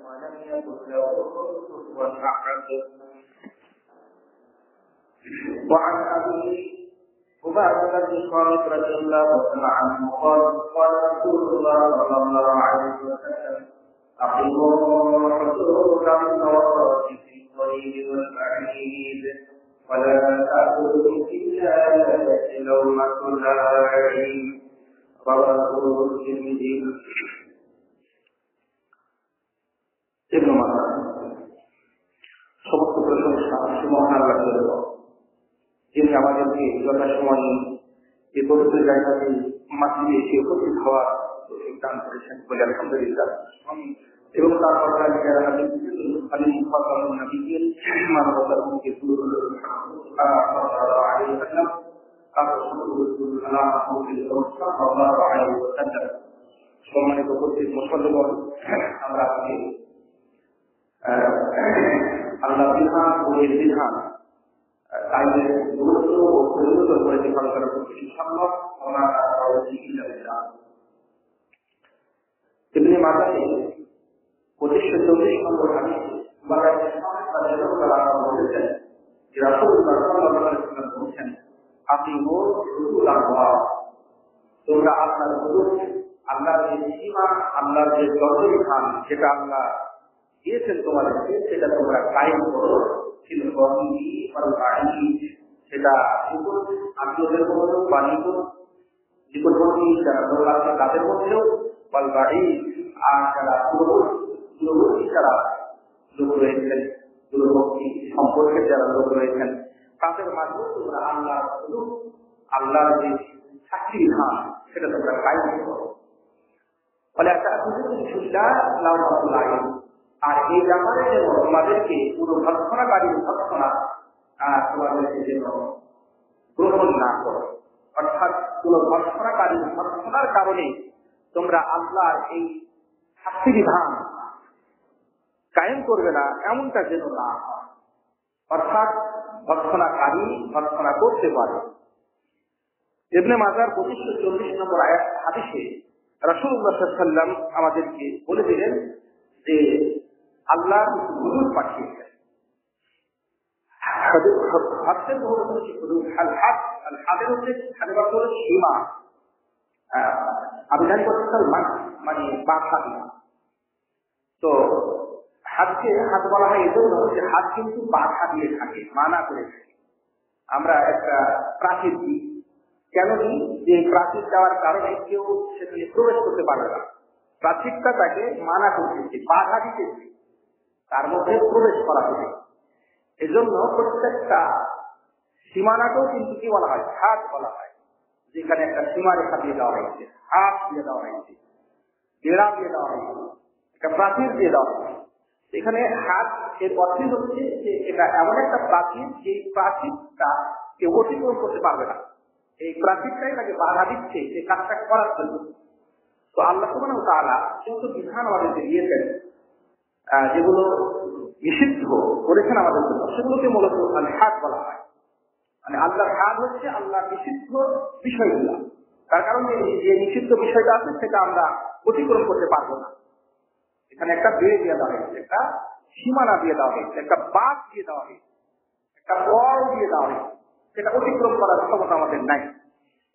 ولم يكن له كفوا أحد. وعن أبي عبادة بن صامت رضي الله عنه قال قال رسول الله صلى الله عليه وسلم أقيموا حدود التوراة في الطريق والبعيد ولا تأكلوا إلا لومة لائم. رواه الترمذي. ইবনে মাজাহ। সমস্ত প্রশংসা মহান আল্লাহর জন্য, যিনি আমাদেরকে যথাসময়ে এই পবিত্র জায়গাতে মাসজিদে এসে উপস্থিত হওয়ার দান করেছেন বলে আলহামদুলিল্লাহ। এবং তারপর মানবতার মুখে সম্মানিত উপস্থিত মুসলমান, আমরা আজকে আল্লাহ বিধান ও এর বিধান তাদের গুরুত্ব ও পরিবর্তন করে আলোচনা করতে সম্ভব। ইবনে মাজাহে 2540 নম্বর হাদিসে বলেছেন যে রাসূলুল্লাহ সাল্লাল্লাহু আলাইহি ওয়াসাল্লাম বলেছেন, আকিমু হুদুদাল্লাহ, তোমরা আল্লাহর হুদুদ, আল্লাহর যে সীমা, আল্লাহর যে বিধান, যেটা আল্লাহ দিয়েছেন তোমাদেরকে, সেটা তোমরা কায়েম করো। সেটা আত্মীয়দের মধ্যে বা নিকটবর্তী যারা লোক আছে তাদের মধ্যেও বাড়ি, আর যারা দূরবর্তী যারা লোক রয়েছেন, দূরবর্তী সম্পর্কে যারা লোক রয়েছেন, তাদের মাঝেও তোমরা আল্লাহর যে সাক্ষী বিধান সেটা তোমরা কায়েম করো। ফলে একটা আর এই ব্যাপারে যেন তোমাদেরকে পুরো ভর্সনাকারীর ভর্সনা তোমাদেরকে যেন গ্রহণ না করো, অর্থাৎ কোন ভর্সনাকারীর ভর্সনার কারণে তোমরা আল্লাহর এই শাস্তি বিধান কায়েম করবে না, এমনটা যেন না হয়। অর্থাৎ ভর্সনাকারী ভর্সনা করতে পারে। ইবনে মাজাহ 2540 নম্বর হাদিসে রাসূলুল্লাহ সাল্লাল্লাহু আলাইহি ওয়াসাল্লাম আমাদেরকে বলে দিলেন যে আল্লাহ হুদুদ পাঠিয়েছেন। সীমা, আবিধানিক মানে বাধা দেওয়া। তো হাতকে হাত বলা হয় এজন্য যে হাত কিন্তু বাধা দিয়ে থাকে, মানা করে থাকে। আমরা একটা প্রাচীর দিই, কেন দিই? যে প্রাচীর দেওয়ার কারণে কেউ সেখানে প্রবেশ করতে পারবে না। প্রাচীরটা তাকে মানা করতেছে, বাধা দিতেছে, তার মধ্যে প্রবেশ করা হবে। এজন্য প্রত্যেকটা সীমানাকেও কিন্তু কি বলা হয়? হাত বলা হয়। যেখানে একটা সীমারেখা দিয়ে দেওয়া হয়েছে, হাত দিয়ে দেওয়া হয়েছে, বেড়া দিয়ে দেওয়া হয়েছে, একটা প্রাচীর দিয়ে দেওয়া হয়েছে। এখানে হাত এর অর্থ হচ্ছে যে এটা এমন একটা প্রাচীর, যে প্রাচীরটা কেউ অতিক্রম করতে পারবে না। এই প্রাচীরটাই তাকে বাধা দিচ্ছে যে কাজটা করার জন্য। তো আল্লাহ সুবহানাহু ওয়া তাআলা যেহেতু বিধান আমাদেরকে দিয়েছেন, যেগুলো নিষিদ্ধ করেছেন আমাদের জন্য, সেগুলোকে মূলত হাত বলা হয়। মানে আল্লাহর হাত হচ্ছে আল্লাহ নিষিদ্ধ বিষয়গুলো। তার কারণ যে নিষিদ্ধ বিষয়টা আছে সেটা আমরা অতিক্রম করতে পারবো না। এখানে একটা বেড়ে দিয়ে দেওয়া হয়েছে, একটা সীমানা দিয়ে দেওয়া হয়েছে, একটা বাদ দিয়ে দেওয়া হয়েছে, একটা বল দিয়ে দেওয়া হয়েছে, সেটা অতিক্রম করার ক্ষমতা আমাদের নাই।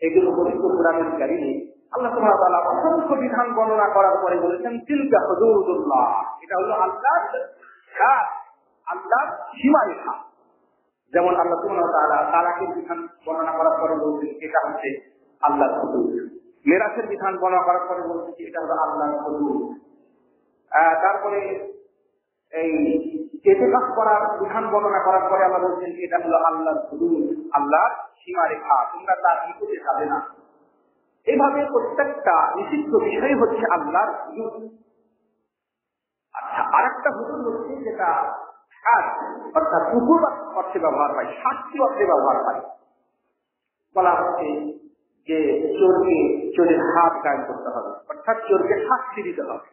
এগুলো পবিত্র কোরআনুল কারীমে আল্লাহ সুবহানাহু ওয়া তাআলা অসংখ্য বিধান বর্ণনা করার পরে বলেছেন, তিলকা হুদুদুল্লাহ, এটা হলো আল্লাহর সীমারেখা। যেমন আল্লাহ সুবহানাহু ওয়া তাআলা তালাকের বিধান বর্ণনা করার পরে বলছেন এটা হচ্ছে আল্লাহর হুদুদ। মিরাসের বিধান বর্ণনা করার পরে বলছেন এটা হলো আল্লাহর হুদুদ। তারপরে এই ইতিকাফ করার বিধান বর্ণনা করার পরে আল্লাহ বলছেন এটা হলো আল্লাহর হুদুদ, আল্লাহর সীমারেখা, তোমরা তার নিকটে যাবে না। এইভাবে প্রত্যেকটা নিষিদ্ধ বিষয় হচ্ছে আল্লাহর হুদুদ। আচ্ছা, আরেকটা হুদুদ হচ্ছে যেটা অর্থাৎ হুকুম অর্থে ব্যবহার হয়, শাস্তি অর্থে ব্যবহার হয়। বলা হচ্ছে যে চোরকে চোরের হাত কায়েম করতে হবে, অর্থাৎ চোরকে শাস্তি দিতে হবে।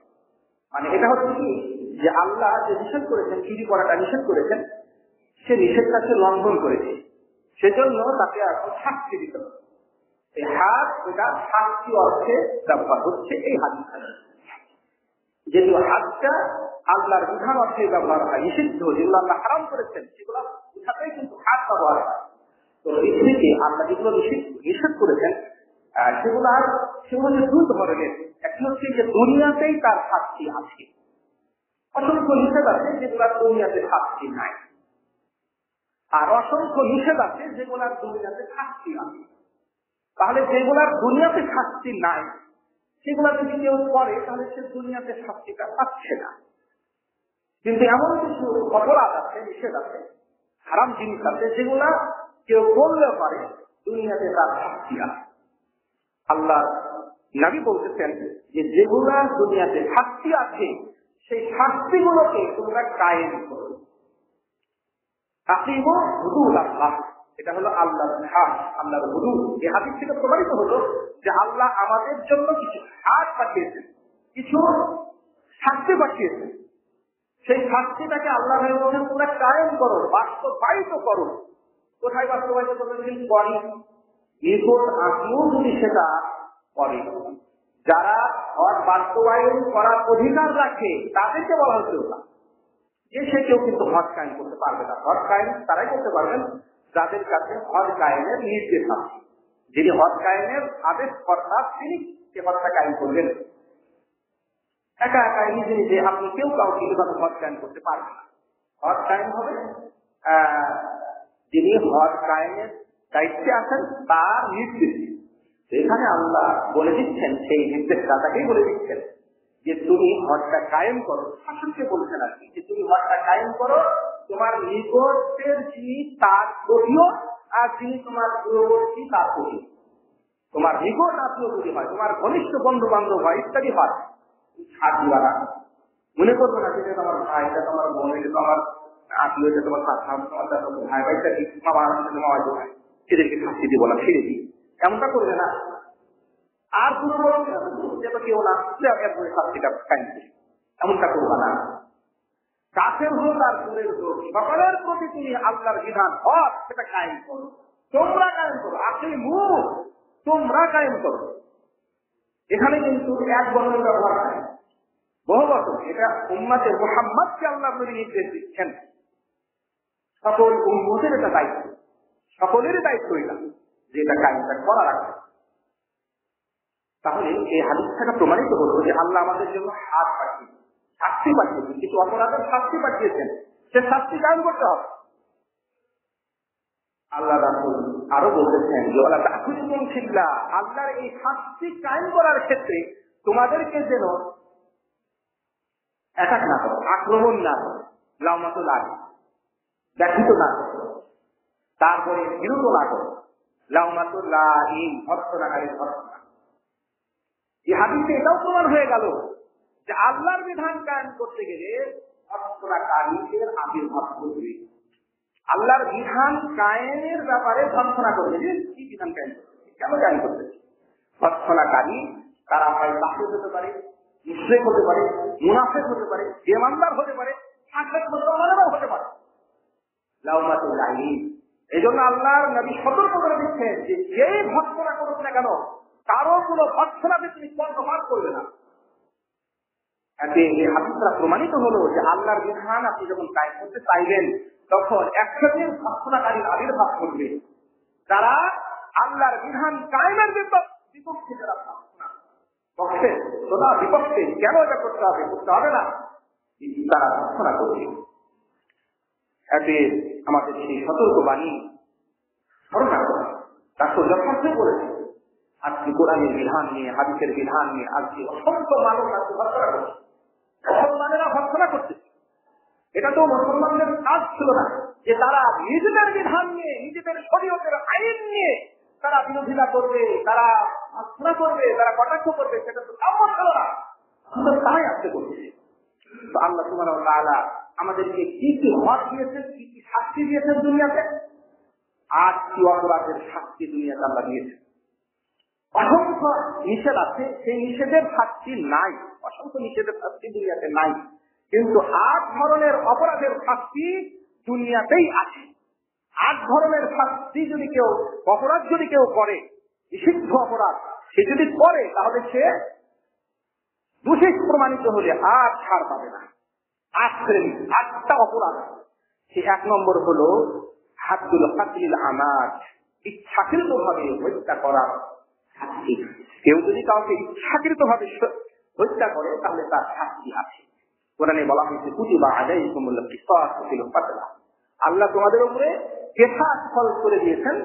মানে এটা হচ্ছে কি, যে আল্লাহ যে নিষেধ করেছেন, চুরি করাটা নিষেধ করেছেন, সে নিষেধটাকে লঙ্ঘন করেছে, সেজন্য তাকে এখন শাস্তি দিতে হবে। এই হাত এটা শাস্তি অর্থে ব্যবহার হচ্ছে এই হাদিস। যেহেতু হাতটা আল্লাহর বিধান অর্থে ব্যবহার হয়, নিষিদ্ধ যেগুলো আল্লাহ হারাম করেছেন সেগুলো বুঝাতেই কিন্তু হাত ব্যবহার হয়। তো এই থেকে আল্লাহ যেগুলো নিষেধ করেছেন সেগুলো দুই ধরনের। একটি হচ্ছে যে দুনিয়াতেই তার শাস্তি আছে, অসংখ্য নিষেধ আছে যেগুলো দুনিয়াতে শাস্তি নাই, আর অসংখ্য নিষেধ আছে যেগুলার দুনিয়াতে শাস্তি আছে। তাহলে যেগুলার দুনিয়াতে শাস্তি নাই সেগুলা যদি কেউ করে তাহলে সে দুনিয়াতে শাস্তিটা পাচ্ছে না। কিন্তু এমন কিছু অপরাধ আছে, নিষেধ আছে, হারাম জিনিস আছে যেগুলা কেউ করলে পারে দুনিয়াতে তার শাস্তি আছে। আল্লাহ নবী বলতেছেন যে যেগুলা দুনিয়াতে শাস্তি আছে সেই শাস্তিগুলোকে তোমরা কায়েম করো। তাকিমু হুদুদাল্লাহ, এটা হলো আল্লাহর হাদ, আল্লাহর হুদুদ। এই হাদিস থেকে প্রমাণিত হলো যে আল্লাহ আমাদের জন্য কিছু হাদ পাঠিয়েছেন, কিছু শাস্তি পাঠিয়েছেন। সেই শাস্তিটাকে আল্লাহ বলছেন তোমরা কায়েম করো, বাস্তবায়িত করো। কোথায় বাস্তবায়িত করেছেন? করি নিকট আত্মীয় যদি সেটা করে, যারা হজ বাস্তবায়ন করার অধিকার রাখে তাদেরকে বলা হচ্ছে না যে সে কেউ কিন্তু হজ কায়েম করতে পারবে না। হজ কায়েম তারাই করতে পারবেন যাদের কাছে হজ কায়েমের নির্দেশ আছে। যিনি হজ কায়েমের আদেশ কর্তা তিনি সে হজটা কায়েম করবেন। একা একা নিজে নিজে আপনি কেউ কাউকে এভাবে হজ কায়েম করতে পারবেন না। হজ কায়েম হবে যিনি হজ কায়েমের দায়িত্বে আছেন তার নির্দেশ। এখানে আল্লাহ বলে দিচ্ছেন, সেই নির্দেশদাতাকেই বলে দিচ্ছেন যে তুমি হজটা কায়েম করো। শাসনকে বলছেন আর কি, যে তুমি হজটা কায়েম করো, তোমার নিকটের যিনি তার করিও, আর যিনি তোমার দূরবর্তী তার করিও। তোমার নিকট আত্মীয় যদি হয়, তোমার ঘনিষ্ঠ বন্ধু বান্ধব হয় ইত্যাদি হয়, ছাড় দিবা না। মনে করবো না যে তোমার ভাই, এটা তোমার বোন, এটা তোমার আত্মীয়, এটা তোমার ভাই ভাই হয়, সেদেরকে শাস্তি দিব না, ছেড়ে দিই, এমনটা করবে না। আর কেউ না শাস্তিটা কায়েম করে, এমনটা করবা না। কাছের হোক আর দূরের হোক, সকলের প্রতি তুমি আল্লাহর বিধান হক সেটা কায়েম করো, তোমরা কায়েম করো। আসলে মুখ তোমরা কায়েম করো, এখানে কিন্তু এক বছর ব্যবহার হয়, বহু বছর। এটা উম্মতে মুহাম্মদকে আল্লাহ নবী নির্দেশ দিচ্ছেন। সকল উম্মতের এটা দায়িত্ব, সকলেরই দায়িত্ব এটা, যে এটা কায়েমটা করা রাখবে। তাহলে এই হাদিস থেকে প্রমাণিত হলো যে আল্লাহ আমাদের জন্য হাত পাঠিয়েছেন, শাস্তি পাঠিয়েছেন, কিছু অপরাধের শাস্তি পাঠিয়েছেন, সে শাস্তি কায়েম করতে হবে। আল্লাহ রাসূল আরো বলতেছেন যে ওয়ালা তাখুযুকুম ফিল্লাহ, আল্লাহর এই শাস্তি কায়েম করার ক্ষেত্রে তোমাদেরকে যেন অ্যাটাক না করো, আক্রমণ না করো, লাউমাতুল আলী ব্যথিত না করো, তারপরে বিরত না করো, লাউমাতুল্লাহ ভর্সনাকারীর ভর্সনা। এই হাদিসে এটাও প্রমাণ হয়ে গেল যে আল্লাহর বিধান কায়েম করতে গেলে ভর্সনাকারীদের আবির্ভাব করবে। আল্লাহর বিধান কায়েমের ব্যাপারে ভর্সনা করবে, যে কি বিধান কায়েম করবে, কেন কায়েম করবে। ভর্সনাকারী তারা হয় কাফের হতে পারে, মুশরিক হতে পারে, মুনাফিক হতে পারে, বেঈমানদার হতে পারে, শাসক মুসলমানেরাও হতে পারে। লাউমাতুল্লাহ, এই জন্য আল্লাহর নবী সতর্ক করে দিচ্ছেন যে যেই ভর্সনা করুক না কেন কারো কোনো ভর্সনাতে তুমি কর্ণপাত করবে না। এতে এই হাদিসটা প্রমাণিত হলো যে আল্লাহর বিধান আপনি যখন কায়েম করতে চাইবেন তখন একসাথে ভর্সনাকারীর আবির্ভাব করবে, যারা আল্লাহর বিধান কায়েমের বিপক্ষে, যারা পক্ষে সোনা বিপক্ষে, কেন এটা করতে হবে, করতে হবে না, তারা ভর্সনা করবে। এতে আমাদের সেই সতর্কবাণী স্মরণ রাখা। রাসূল যথার্থ বলেছে, আজকে কোরআনের বিধান নিয়ে, হাদিসের বিধান নিয়ে আজকে অসংখ্য মানুষ আজকে ভর্সনা করছে, মুসলমানেরা ভর্সনা করছে। এটা তো মুসলমানদের কাজ ছিল না যে তারা নিজেদের বিধান নিয়ে, নিজেদের শরীয়তের আইন নিয়ে তারা বিরোধিতা করবে, তারা ভর্সনা করবে, তারা কটাক্ষ করবে, সেটা তো কাম্য ছিল না, তারাই আজকে করছে। তো আল্লাহ সুবহানাহু ওয়া তাআলা আমাদেরকে কি কি হক দিয়েছেন, কি কি শাস্তি দিয়েছেন দুনিয়াতে, আর কি অপরাধের শাস্তি দুনিয়াতে আল্লাহ দিয়েছেন। অসংখ্য নিষেধ আছে, সেই নিষেধের শাস্তি নাই, অসংখ্য নিষেধের শাস্তি দুনিয়াতে নাই, কিন্তু 8 ধরনের অপরাধের শাস্তি দুনিয়াতেই আছে। 8 ধরনের শাস্তি যদি কেউ, অপরাধ যদি কেউ করে, নিষিদ্ধ অপরাধ সে যদি করে, তাহলে সে দোষী প্রমাণিত হলে আর ছাড় পাবে না। 8 শ্রেণী, 8টা অপরাধ। সে 1 নম্বর হলো হাদ্দুল কাতলিল আমাদ, ইচ্ছাকৃত ভাবে হত্যা করা শাস্তি। কেউ যদি কাউকে ইচ্ছাকৃত ভাবে হত্যা করে তাহলে তার শাস্তি আছে। কোরআনে বলা হয়েছে কুতিবা আলাইকুমুল কিসাস ফিল কাতলা, আল্লাহ তোমাদের উপরে কিসাস ফরজ করে দিয়েছেন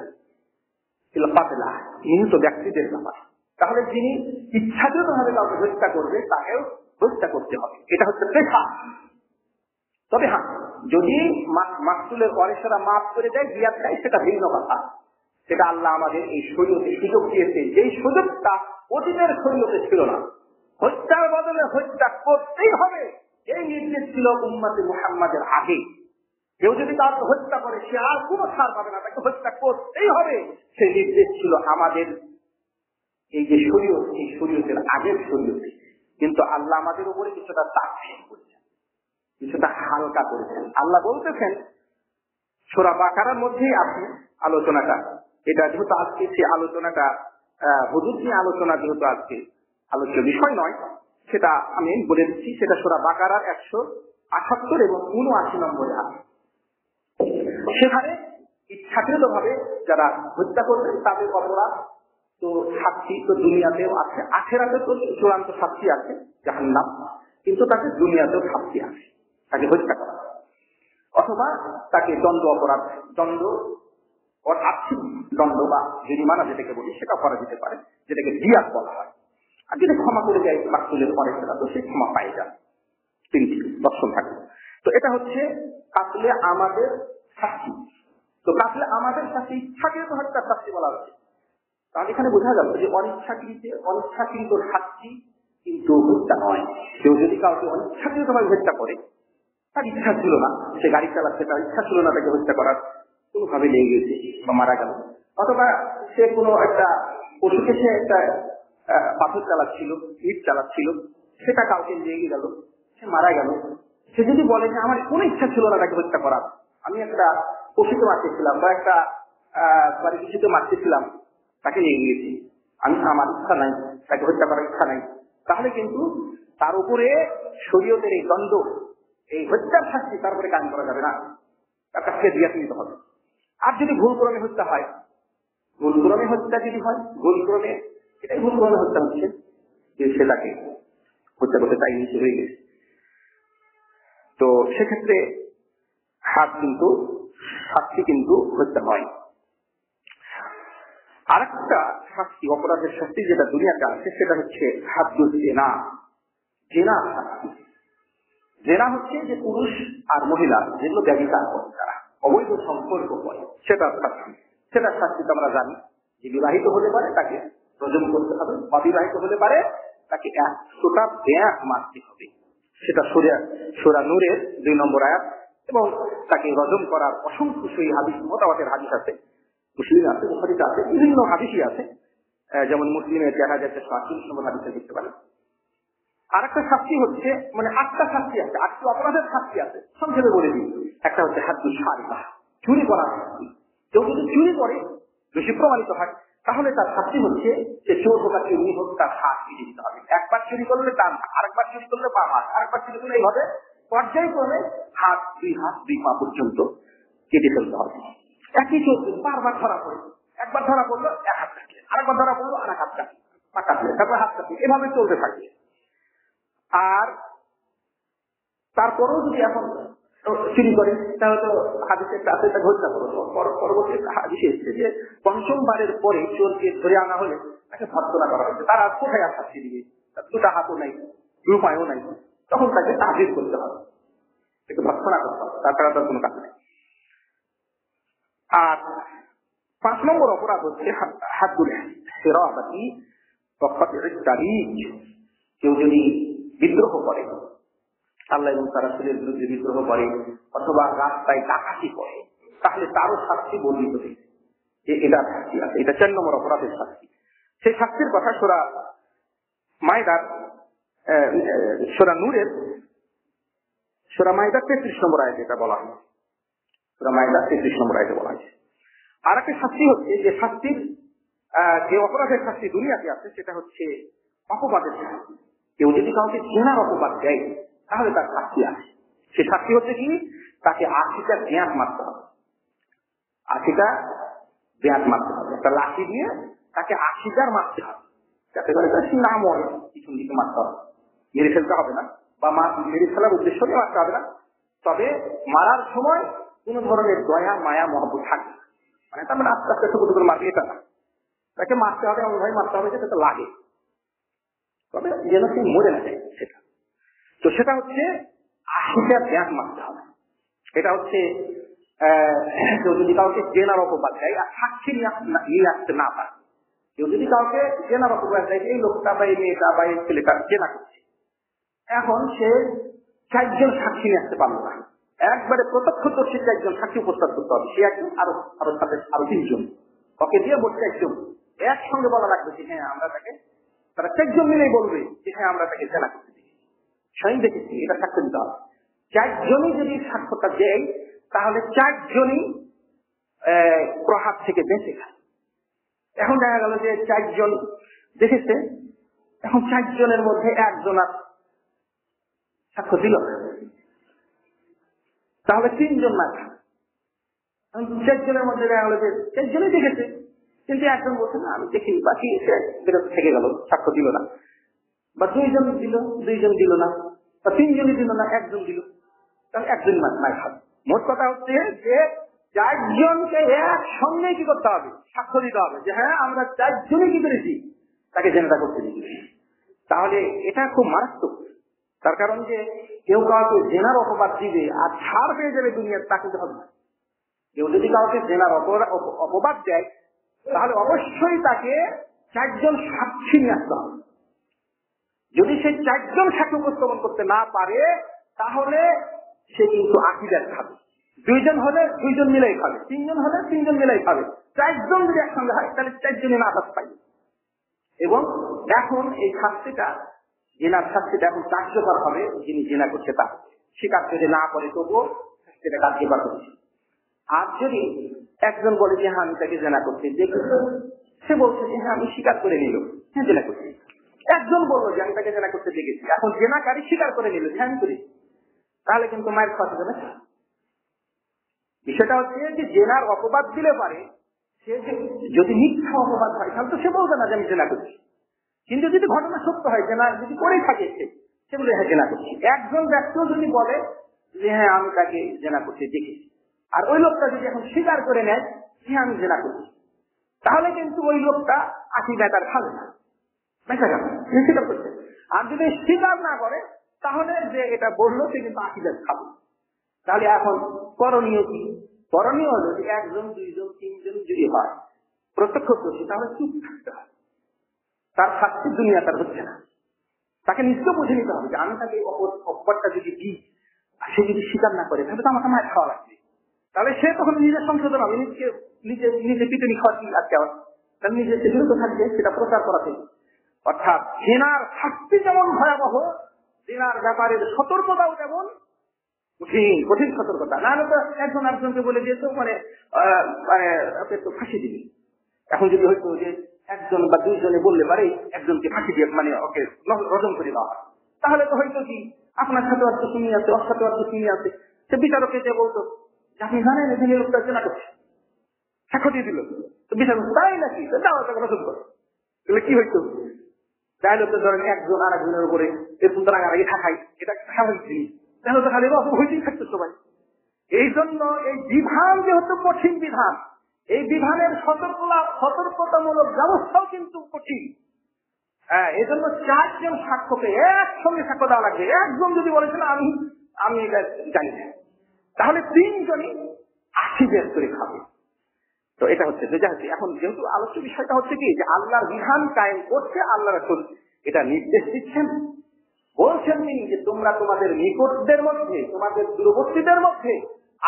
ফিল কাতলা, নিহত ব্যক্তিদের ব্যাপারে। তাহলে যিনি ইচ্ছাকৃত ভাবে কাউকে হত্যা করবে তাকেও হত্যা করতে হবে, এটা হচ্ছে পেশা। তবে হ্যাঁ, যদি মাকতুলের ওয়ারিসরা মাফ করে দেয়, জিয়াদ দেয়, সেটা ভিন্ন কথা। সেটা আল্লাহ আমাদের এই শরীয়তে সুযোগ দিয়েছে, যেই সুযোগটা অতীতের শরীয়তে ছিল না। হত্যার বদলে হত্যা করতেই হবে, এই নির্দেশ ছিল উম্মতে মুহাম্মাদের আগে। কেউ যদি কাউকে হত্যা করে সে আর কোনো ছাড় পাবে না, তাকে হত্যা করতেই হবে, সেই নির্দেশ ছিল আমাদের এই যে শরীয়ত, এই শরীয়তের আগের শরীয়তে। কিন্তু আল্লাহ আমাদের উপরে কিছুটা তাকফীর করেছেন, কিছুটা হালকা করেছেন। আল্লাহ বলতেছেন, সূরা বাকারার মধ্যেই আছে আলোচনাটা। এটা যেহেতু আজকে সে আলোচনাটা হুদুদ নিয়ে আলোচনা, যেহেতু আজকে আলোচ্য বিষয় নয়, সেটা আমি বলে দিচ্ছি। সেটা সূরা বাকারার 178 এবং 79 নম্বরে আছে। সেখানে ইচ্ছাকৃত ভাবে যারা হত্যা করবেন তাদের অপরাধ তো শাস্তি তো দুনিয়াতেও আছে, আখিরাতে তো চূড়ান্ত শাস্তি আছে জাহান্নাম, কিন্তু তাকে দুনিয়াতেও শাস্তি আছে, তাকে হত্যা করা অথবা তাকে দণ্ড, অপরাধ দণ্ড, আর্থিক দণ্ড বা জরিমানা যেটাকে বলি সেটা করা যেতে পারে, যেটাকে জিয়াদ বলা হয়। আর যদি ক্ষমা করে যায় মাকতুলের পরে সেটা তো সে ক্ষমা পাই যান, 3টি দর্শন থাকে। তো এটা হচ্ছে কাতলে আমাদের শাস্তি। তো কাতলে আমাদের শাস্তি ইচ্ছাকৃত হত্যার শাস্তি বলা হচ্ছে। তাহলে এখানে বোঝা গেল যে অনিচ্ছাকৃত শাস্তি কিন্তু হত্যা নয়। কেউ যদি কাউকে অনিচ্ছাকৃত ভাবে হত্যা করে, তার ইচ্ছা ছিল না, সে গাড়ি চালাচ্ছে, তার ইচ্ছা ছিল না তাকে হত্যা করার, কোনোভাবে লেগে গেছে বা মারা গেল, অথবা সে কোনো একটা পশুকে সে একটা পাথর চালাচ্ছিল, ইট চালাচ্ছিল, সেটা কাউকে লেগে গেল, সে মারা গেল। সে যদি বলে যে আমার কোনো ইচ্ছা ছিল না তাকে হত্যা করার, আমি একটা পশুকে মারতেছিলাম বা একটা বাড়ি কিছুতে মারতেছিলাম, তাকে লেগে গেছি, আমার ইচ্ছা নাই, তাকে হত্যা করার ইচ্ছা নাই, তাহলে কিন্তু তার উপরে শরীয়তের এই দণ্ড, এই হত্যার শাস্তি তারপরে কায়েম করা যাবে না, তার কাছে দিয়ে নিতে হবে। আর যদি ভুলক্রমে হত্যা হয়, ভুলক্রমে হত্যা যদি হয়, ভুলক্রমে, এটাই ভুলক্রমে হত্যা হচ্ছে যে সে তাকে হত্যা করতে চাইনি, সে হয়ে গেছে, তো সেক্ষেত্রে শাস্তি কিন্তু হত্যা নয়। আরেকটা শাস্তি, অপরাধের শাস্তি যেটা দুনিয়াতে আছে, সেটা হচ্ছে হাদ্দুল জিনা, জিনা শাস্তি। জেনা হচ্ছে যে পুরুষ আর মহিলা যেগুলো ব্যভিচার করে, তারা অবৈধ সম্পর্ক করে, সেটার শাস্তি। সেটার শাস্তি তো আমরা জানি যে বিবাহিত হতে পারে তাকে রজম করতে হবে, অবিবাহিত হতে পারে তাকে 100টা ব্যাগ মারতে হবে। সেটা সূরা নূরের 2 নম্বর আয়াত। এবং তাকে রজম করার অসংখ্য সহি হাদিস, মোতাবাতের হাদিস আছে, মুসলিম আছে, বুখারীতে আছে, বিভিন্ন হাদিসই আছে, যেমন মুসলিমের 4130 নম্বর হাদিসে দেখতে পারেন। আর একটা শাস্তি হচ্ছে, মানে 8টা শাস্তি আছে, 8টি অপরাধের শাস্তি আছে, সংক্ষেপে বলে দিই। একটা হচ্ছে হাদ্দুল সারিকা, চুরি করার শাস্তি। কেউ যদি চুরি করে, দোষী প্রমাণিত হয়, তাহলে তার শাস্তি হচ্ছে যে চোর হোক আর চুরি হোক, তার হাত কেটে দিতে হবে। একবার চুরি করলে ডান হাত, আরেকবার চুরি করলে বাম হাত, আরেকবার চুরি করলে এইভাবে পর্যায়ক্রমে হাত, 2 হাত 2 পা পর্যন্ত কেটে ফেলতে হবে। একই চোর বারবার ধরা পড়ে, একবার ধরা পড়লো 1 হাত কাটলে, আরেকবার ধরা পড়লো 1 হাত কাটলে, পা কাটলে, তারপর হাত কাটলে, এভাবে চলতে থাকে। আর তারপরেও যদি এখন চুরি করে, তাহলে তো হাদিসের সাথে হত্যা করবো। পরবর্তী হাদিসে এসেছে যে 5মবারের পরে চোরকে ধরে আনা হলে তাকে ভর্সনা করা হয়েছে, তারা কোথায় আর শাস্তি দিবে, তার 2টা হাতও নাই, 2 পায়েও নাই, তখন তাকে তাহরির করতে হবে, তাকে ভর্সনা করতে হবে, তাছাড়া তার কোনো কাজ নেই। আর 5 নম্বর অপরাধ হচ্ছে হাদ্দুল হিরাবাতি ওয়া কাতউত তারিক। কেউ যদি বিদ্রোহ করে, আল্লাহ এবং তার রাসূলের বিরুদ্ধে বিদ্রোহ করে, অথবা রাস্তায় ডাকাতি করে, তাহলে তারও শাস্তি বর্ণিত হয়েছে, এটা শাস্তি আছে। এটা 4 নম্বর অপরাধের শাস্তি। সেই শাস্তির কথা সূরা মায়দার, সূরা নূরের, সূরা মায়দার 33 নম্বর আয়াতে এটা বলা হয়েছে। সূরা মায়দার 33 নম্বর আয়াতে বলা হয়েছে। আর একটা শাস্তি হচ্ছে যে শাস্তির, যে অপরাধের শাস্তি দুনিয়াতে আছে, সেটা হচ্ছে অপবাদের শাস্তি। কেউ যদি কাউকে জেনার অপবাদ দেয় তাহলে তার শাস্তি আছে। সে শাস্তি হচ্ছে কি, তাকে 80টা ব্যাঁত মারতে হবে, 80টা ব্যাঁত মারতে হবে, একটা লাঠি দিয়ে তাকে 80টার মারতে হবে, যাতে করে সে না মরে, কিছু দিকে মারতে হবে, মেরে ফেলতে হবে না, বা মেরে ফেলার উদ্দেশ্য নিয়ে মারতে হবে না। তবে মারার সময় কোন ধরনের দয়া মায়া মহব্বত থাকবে, মানে তার মানে আস্তে আস্তে টুকু করে মারবে এটা না, তাকে মারতে হবে এমন ভাবে মারতে হবে যেটা লাগে, তবে যেন সে মরে না যায় সেটা। তো সেটা হচ্ছে 80টা ব্যাঁত মারতে হবে। এটা হচ্ছে কেউ যদি কাউকে জেনার অপবাদ দেয় আর সাক্ষী নিয়ে আসতে না পারে, কেউ যদি কাউকে জেনার অপবাদ দেয় এই লোকটা বা এই মেয়েটা বা এই ছেলেটা জেনা করছে, এখন সে 4জন সাক্ষী নিয়ে আসতে পারলো না, একবারে প্রত্যক্ষদর্শী 4জন সাক্ষী উপস্থাপন করতে হবে, সে একজন আরো সাথে আরো 3জন, ওকে দিয়ে বলছে একজন একসঙ্গে বলা লাগবে যে হ্যাঁ আমরা তাকে, তারা 4জন মিলেই বলবে যে হ্যাঁ আমরা তাকে জেনা করতে দেখেছি, স্বয়ং দেখেছি, এটা সাক্ষ্য দিতে হবে। 4জনই যদি সাক্ষ্যটা দেয় তাহলে 4জনই প্রহার থেকে বেঁচে যায়। এখন দেখা গেল যে 4জন দেখেছে, এখন 4জনের মধ্যে 1জন আর সাক্ষ্য দিল, তাহলে 3জন না, 4জনের মধ্যে দেখা গেল যে 4জনই দেখেছে, কিন্তু 1জন বলছে না আমি দেখিনি, বাকি বেরোতে থেকে গেল, সাক্ষ্য দিল না, বা 2জন দিল, 2জন দিল না, বা 3জনই দিল না, 1জন দিল, তাহলে 1জন নাই খাবে। মোট কথা হচ্ছে যে 4জনকে একসঙ্গে কি করতে হবে, সাক্ষ্য দিতে হবে যে হ্যাঁ আমরা 4জনই কি করেছি, তাকে জেনেটা করতে দিয়েছি। তাহলে এটা খুব মারাত্মক, তার কারণ যে কেউ কাউকে জেনার অপবাদ দিবে আর ছাড় পেয়ে যাবে দুনিয়ার, তা কিন্তু হবে না। কেউ যদি কাউকে জেনার অপবাদ দেয় তাহলে অবশ্যই তাকে 4জন সাক্ষী নিয়ে আসতে হবে। যদি সে 4জন সাক্ষী উপস্থাপন করতে না পারে তাহলে সে কিন্তু 80 খাবে, 2জন হলে 2জন মিলেই খাবে, 3জন হলে 3জন মিলেই খাবে, 4জন যদি একসঙ্গে হয় তাহলে 4জনই না পাবে। এবং এখন এই শাস্তিটা, জেনার শাস্তিটা এখন কার্যকর হবে, যিনি জেনা করছে তা স্বীকার যদি না করে তবুও শাস্তিটা কার্যকর হচ্ছে। আর যদি একজন বলে যে হ্যাঁ আমি তাকে জেনা করতে দেখেছি, সে বলছে যে হ্যাঁ আমি স্বীকার করে নিল হ্যাঁ জেনা করছি, একজন বললো যে আমি তাকে জেনা করতে দেখেছি, এখন জেনাকারী স্বীকার করে নিল যে আমি করি, তাহলে কিন্তু মায়ের খাওয়া যাবে না। বিষয়টা হচ্ছে যে জেনার অপবাদ দিলে পারে, সে যদি মিথ্যা অপবাদ হয় তাহলে তো সে বলবে না যে আমি জেনা করছি, কিন্তু যদি ঘটনা সত্য হয়, জেনা যদি করেই থাকে সে বলে হ্যাঁ জেনা করছি। একজন ব্যক্তিও যদি বলে যে হ্যাঁ আমি তাকে জেনা করতে দেখেছি, আর ওই লোকটা যদি এখন স্বীকার করে নেয় যে আমি জেনা করছি, তাহলে কিন্তু ওই লোকটা 80 বেতার খাবে না, স্বীকার করছে। আর যদি স্বীকার না করে তাহলে যে এটা বললো সে কিন্তু 80 বেত খাবে। তাহলে এখন করণীয় কি? করণীয় হলো যে 1জন 2জন 3জন যদি হয় প্রত্যক্ষদর্শী, তাহলে চুপ থাকতে হবে, তার শাস্তি দুনিয়া তার হচ্ছে না, তাকে নিশ্চয় বুঝে নিতে হবে যে আমি তাকে অপবাদটা যদি দিই, সে যদি স্বীকার না করে তাহলে তো আমাকে মায়ের খাওয়া লাগবে, তাহলে সে তখন নিজের সংশোধন হবে, নিজে পিটুনি খাওয়া কি আজকে আবার তার নিজের যে বিরত থাকবে সেটা প্রচার করা থেকে। অর্থাৎ জেনার শাস্তি যেমন ভয়াবহ, জেনার ব্যাপারে সতর্কতাও যেমন কঠিন সতর্কতা, না হলে তো একজন আরেকজনকে বলে দিয়েছে মানে ওকে তো ফাঁসি দিবি। এখন যদি হয়তো যে 1জন বা 2জনে বললে পারে একজনকে ফাঁসি দিয়ে মানে ওকে রজন করে দেওয়া হয়, তাহলে তো হয়তো কি আপনার সাথে অর্থ শুনি আছে, ওর সাথে অর্থ শুনি আছে, সে বিচারকে যে বলতো আপনি জানেন এখানে লোকটা জেনা করছে, সাক্ষ্য দিয়ে দিল, তো বিচারক তাই নাকি যাও তাকে রজন করো, তাহলে কি হইতো? তাহলে তো ধরেন 1জন আর 1জনের উপরে এরকম তো রাগারাগি থাকাই, এটা স্বাভাবিক জিনিস, তাহলে তো খালি হইতেই থাকতো সবাই। এই জন্য এই বিধান যেহেতু কঠিন বিধান, এই বিধানের সতর্কতামূলক ব্যবস্থাও কিন্তু কঠিন। হ্যাঁ, এই জন্য 4জন সাক্ষ্যকে একসঙ্গে সাক্ষ্য দেওয়া লাগবে। একজন যদি বলেছেন আমি এটা জানি না, তাহলে 3জনই 80 বের করে খাবে। তো এটা হচ্ছে এখন যেহেতু আলোচ্য বিষয়টা হচ্ছে কি যে আল্লাহর বিধান কায়েম করছে, আল্লাহ রাসূল এটা নির্দেশ দিচ্ছেন, বলছেন তিনি যে তোমরা তোমাদের নিকটদের মধ্যে, তোমাদের দূরবর্তীদের মধ্যে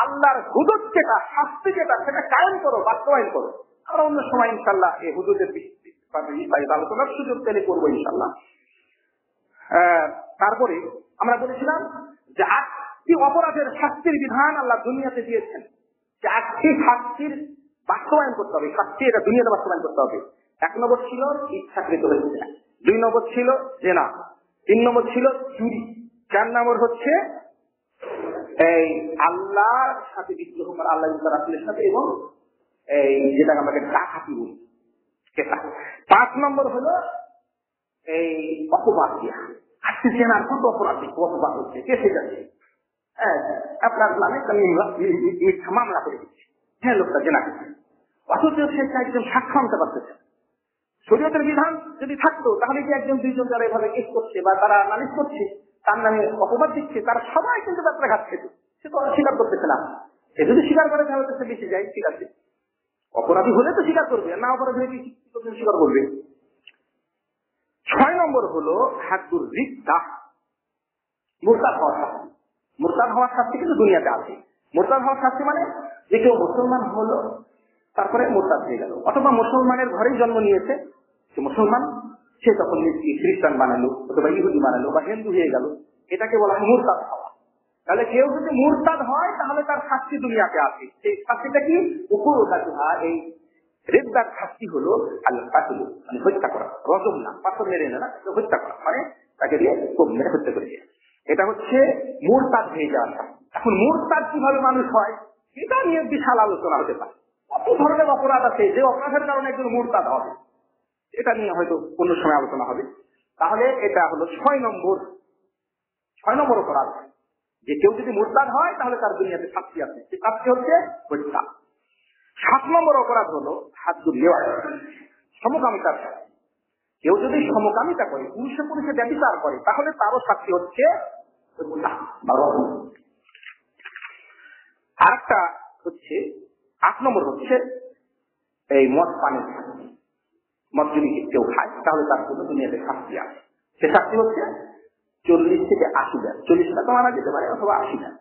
আল্লাহর হুদুদ যেটা, শাস্তি যেটা, সেটা কায়েম করো, বাস্তবায়ন করো। আমরা অন্য সময় ইনশাআল্লাহ এই হুদুদের বিষয়ে আলোচনার সুযোগ পেলে করবো ইনশাআল্লাহ। তারপরে আমরা বলেছিলাম যে 8টি অপরাধের শাস্তির বিধান আল্লাহ দুনিয়াতে দিয়েছেন, যে 8টি শাস্তির বাস্তবায়ন করতে হবে, শাস্তি এটা দুনিয়াতে বাস্তবায়ন করতে হবে। 1 নম্বর ছিল ইচ্ছাকৃত হয়েছে, 2 নম্বর ছিল জেনা, 3 নম্বর ছিল চুরি। 4 নম্বর হচ্ছে এই আল্লাহর সাথে বিদ্রোহ করা, আল্লাহ রাসূলের সাথে, এবং এই যেটাকে আমাকে ডাকাতি বলি সেটা। 5 নম্বর হলো এই অপবাদ দেওয়া। আজকে চেনার কত অপরাধী অপবাদ হচ্ছে, কে সেটাচ্ছে, হ্যাঁ আপনার নামে মিথ্যা মামলা করে দিচ্ছে, হ্যাঁ লোকটা জেনা করছে, অথচ সে একজন সাক্ষ্য আনতে পারতেছে। শরীয়তের বিধান যদি থাকতো তাহলে কি একজন দুইজন যারা এভাবে কেস করছে বা তারা নালিশ করছে, তার নামে অপবাদ দিচ্ছে, তারা সবাই কিন্তু যাত্রা খাচ্ছে, সে তো স্বীকার করতেছে না। সে যদি স্বীকার করে তাহলে তো সে বেঁচে যায়, ঠিক আছে। অপরাধী হলে তো স্বীকার করবে, না অপরাধী হলে কি স্বীকার করবে। 6 নম্বর হলো হাদুর রিদ্দা, মুরতাদ হওয়ার শাস্তি। মুরতাদ হওয়ার শাস্তি কিন্তু দুনিয়াতে আছে। মুরতাদ হওয়ার শাস্তি মানে যে কেউ মুসলমান হলো তারপরে মুরতাদ হয়ে গেল, অথবা মুসলমানের ঘরেই জন্ম নিয়েছে, সে মুসলমান, সে তখন নিজেকে খ্রিস্টান বানালো অথবা ইহুদি বানালো বা হিন্দু হয়ে গেল, এটাকে বলা হয় মুরতাদ হওয়া। তাহলে কেউ যদি মুরতাদ হয় তাহলে তার শাস্তি দুনিয়াতে আছে। সেই শাস্তিটা কি? এই রিদ্দার শাস্তি হলো আল্লাহ কাতিল, মানে হত্যা করা, রজম না, পাথর মেরে না, হত্যা করা, মানে তাকে দিয়ে কোপ মেরে হত্যা করে দেয়। এটা হচ্ছে মুরতাদ হয়ে যাওয়া। এখন মুরতাদ কিভাবে মানুষ হয় এটা নিয়ে বিশাল আলোচনা হতে পারে। কত ধরনের অপরাধ আছে যে অপরাধের কারণে একজন মুরতাদ হবে, এটা নিয়ে হয়তো অন্য সময় আলোচনা হবে। তাহলে এটা হলো 6 নম্বর অপরাধ, যে কেউ যদি মুরতাদ হয় তাহলে তার দুনিয়াতে শাস্তি আছে, সে শাস্তি হচ্ছে হত্যা। 7 নম্বর অপরাধ হলো হাদুল লিওয়াত, সমকামিতার শাস্তি। কেউ যদি সমকামিতা করে, পুরুষে পুরুষে ব্যভিচার করে, তাহলে তারও শাস্তি হচ্ছে হত্যা। আরেকটা হচ্ছে 8 নম্বর হচ্ছে এই মদ পানের শাস্তি। মদ যদি কেউ খায় তাহলে তার জন্য দুনিয়াতে শাস্তি আছে। সে শাস্তি হচ্ছে 40 থেকে 80 বার, 40 টাকা মারা যেতে পারে অথবা 80 বার,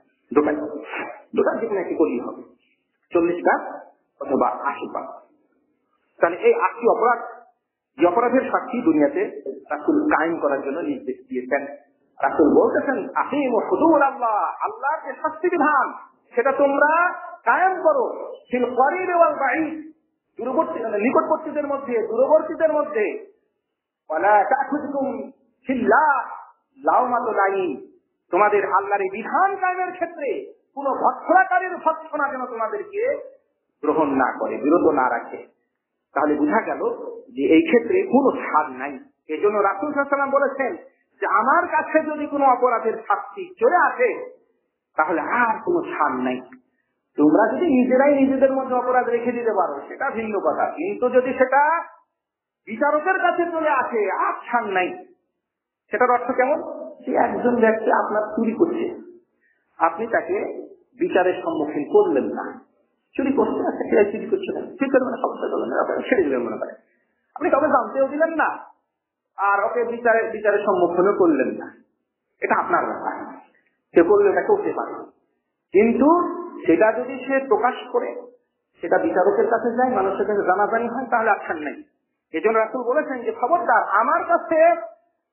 দোকান যেখানে একটি করলেই হবে, 40 বার অথবা 80 বার। তাহলে এই 8টি অপরাধ, যে অপরাধের শাস্তি দুনিয়াতে রাসূল কায়েম করার জন্য নির্দেশ দিয়েছেন। রাসূল বলতেছেন আকিমু হুদুদাল্লাহ, আল্লাহর যে শাস্তি বিধান সেটা তোমরা কায়েম করো, ফিল করিব ওয়াল বাঈদ, দূরবর্তী নিকটবর্তীদের মধ্যে, দূরবর্তীদের মধ্যে, ওয়ালা তাখুযুকুম ফিল্লাহ লাওমাতু লাইম, তোমাদের আল্লাহর এই বিধান কায়েমের ক্ষেত্রে কোন ভৎসনাকারীর ভৎসনা যেন তোমাদেরকে গ্রহণ না করে, বিরত না রাখে। তাহলে বোঝা গেল যে এই ক্ষেত্রে কোনো ছাড় নাই। এই জন্য রাসূল সাল্লাল্লাহু আলাইহি ওয়াসাল্লাম বলেছেন যে আমার কাছে যদি কোনো অপরাধের শাস্তি চলে আসে তাহলে আর কোনো ছাড় নাই। তোমরা যদি নিজেরাই নিজেদের মধ্যে অপরাধ রেখে দিতে পারো সেটা ভিন্ন কথা, কিন্তু যদি সেটা বিচারকের কাছে চলে আসে আর ছাড় নাই। সেটার অর্থ কেমন? যে একজন ব্যক্তি আপনার চুরি করছে, আপনি তাকে বিচারের সম্মুখীন করলেন না, চুরি করছে না, চুরি করছে না, ঠিক করবেন না, সমস্যা করবেন না, ছেড়ে দিলেন মনে করেন, আপনি কাউকে জানতেও দিলেন না আর ওকে বিচারের সম্মুখীনও করলেন না, এটা আপনার ব্যাপার, সে করলে এটা করতে পারে। কিন্তু সেটা যদি সে প্রকাশ করে, সেটা বিচারকের কাছে যায়, মানুষের কাছে জানাজানি হয়, তাহলে আচ্ছা নাই। এই জন্য রাসূল বলেছেন যে খবরদার আমার কাছে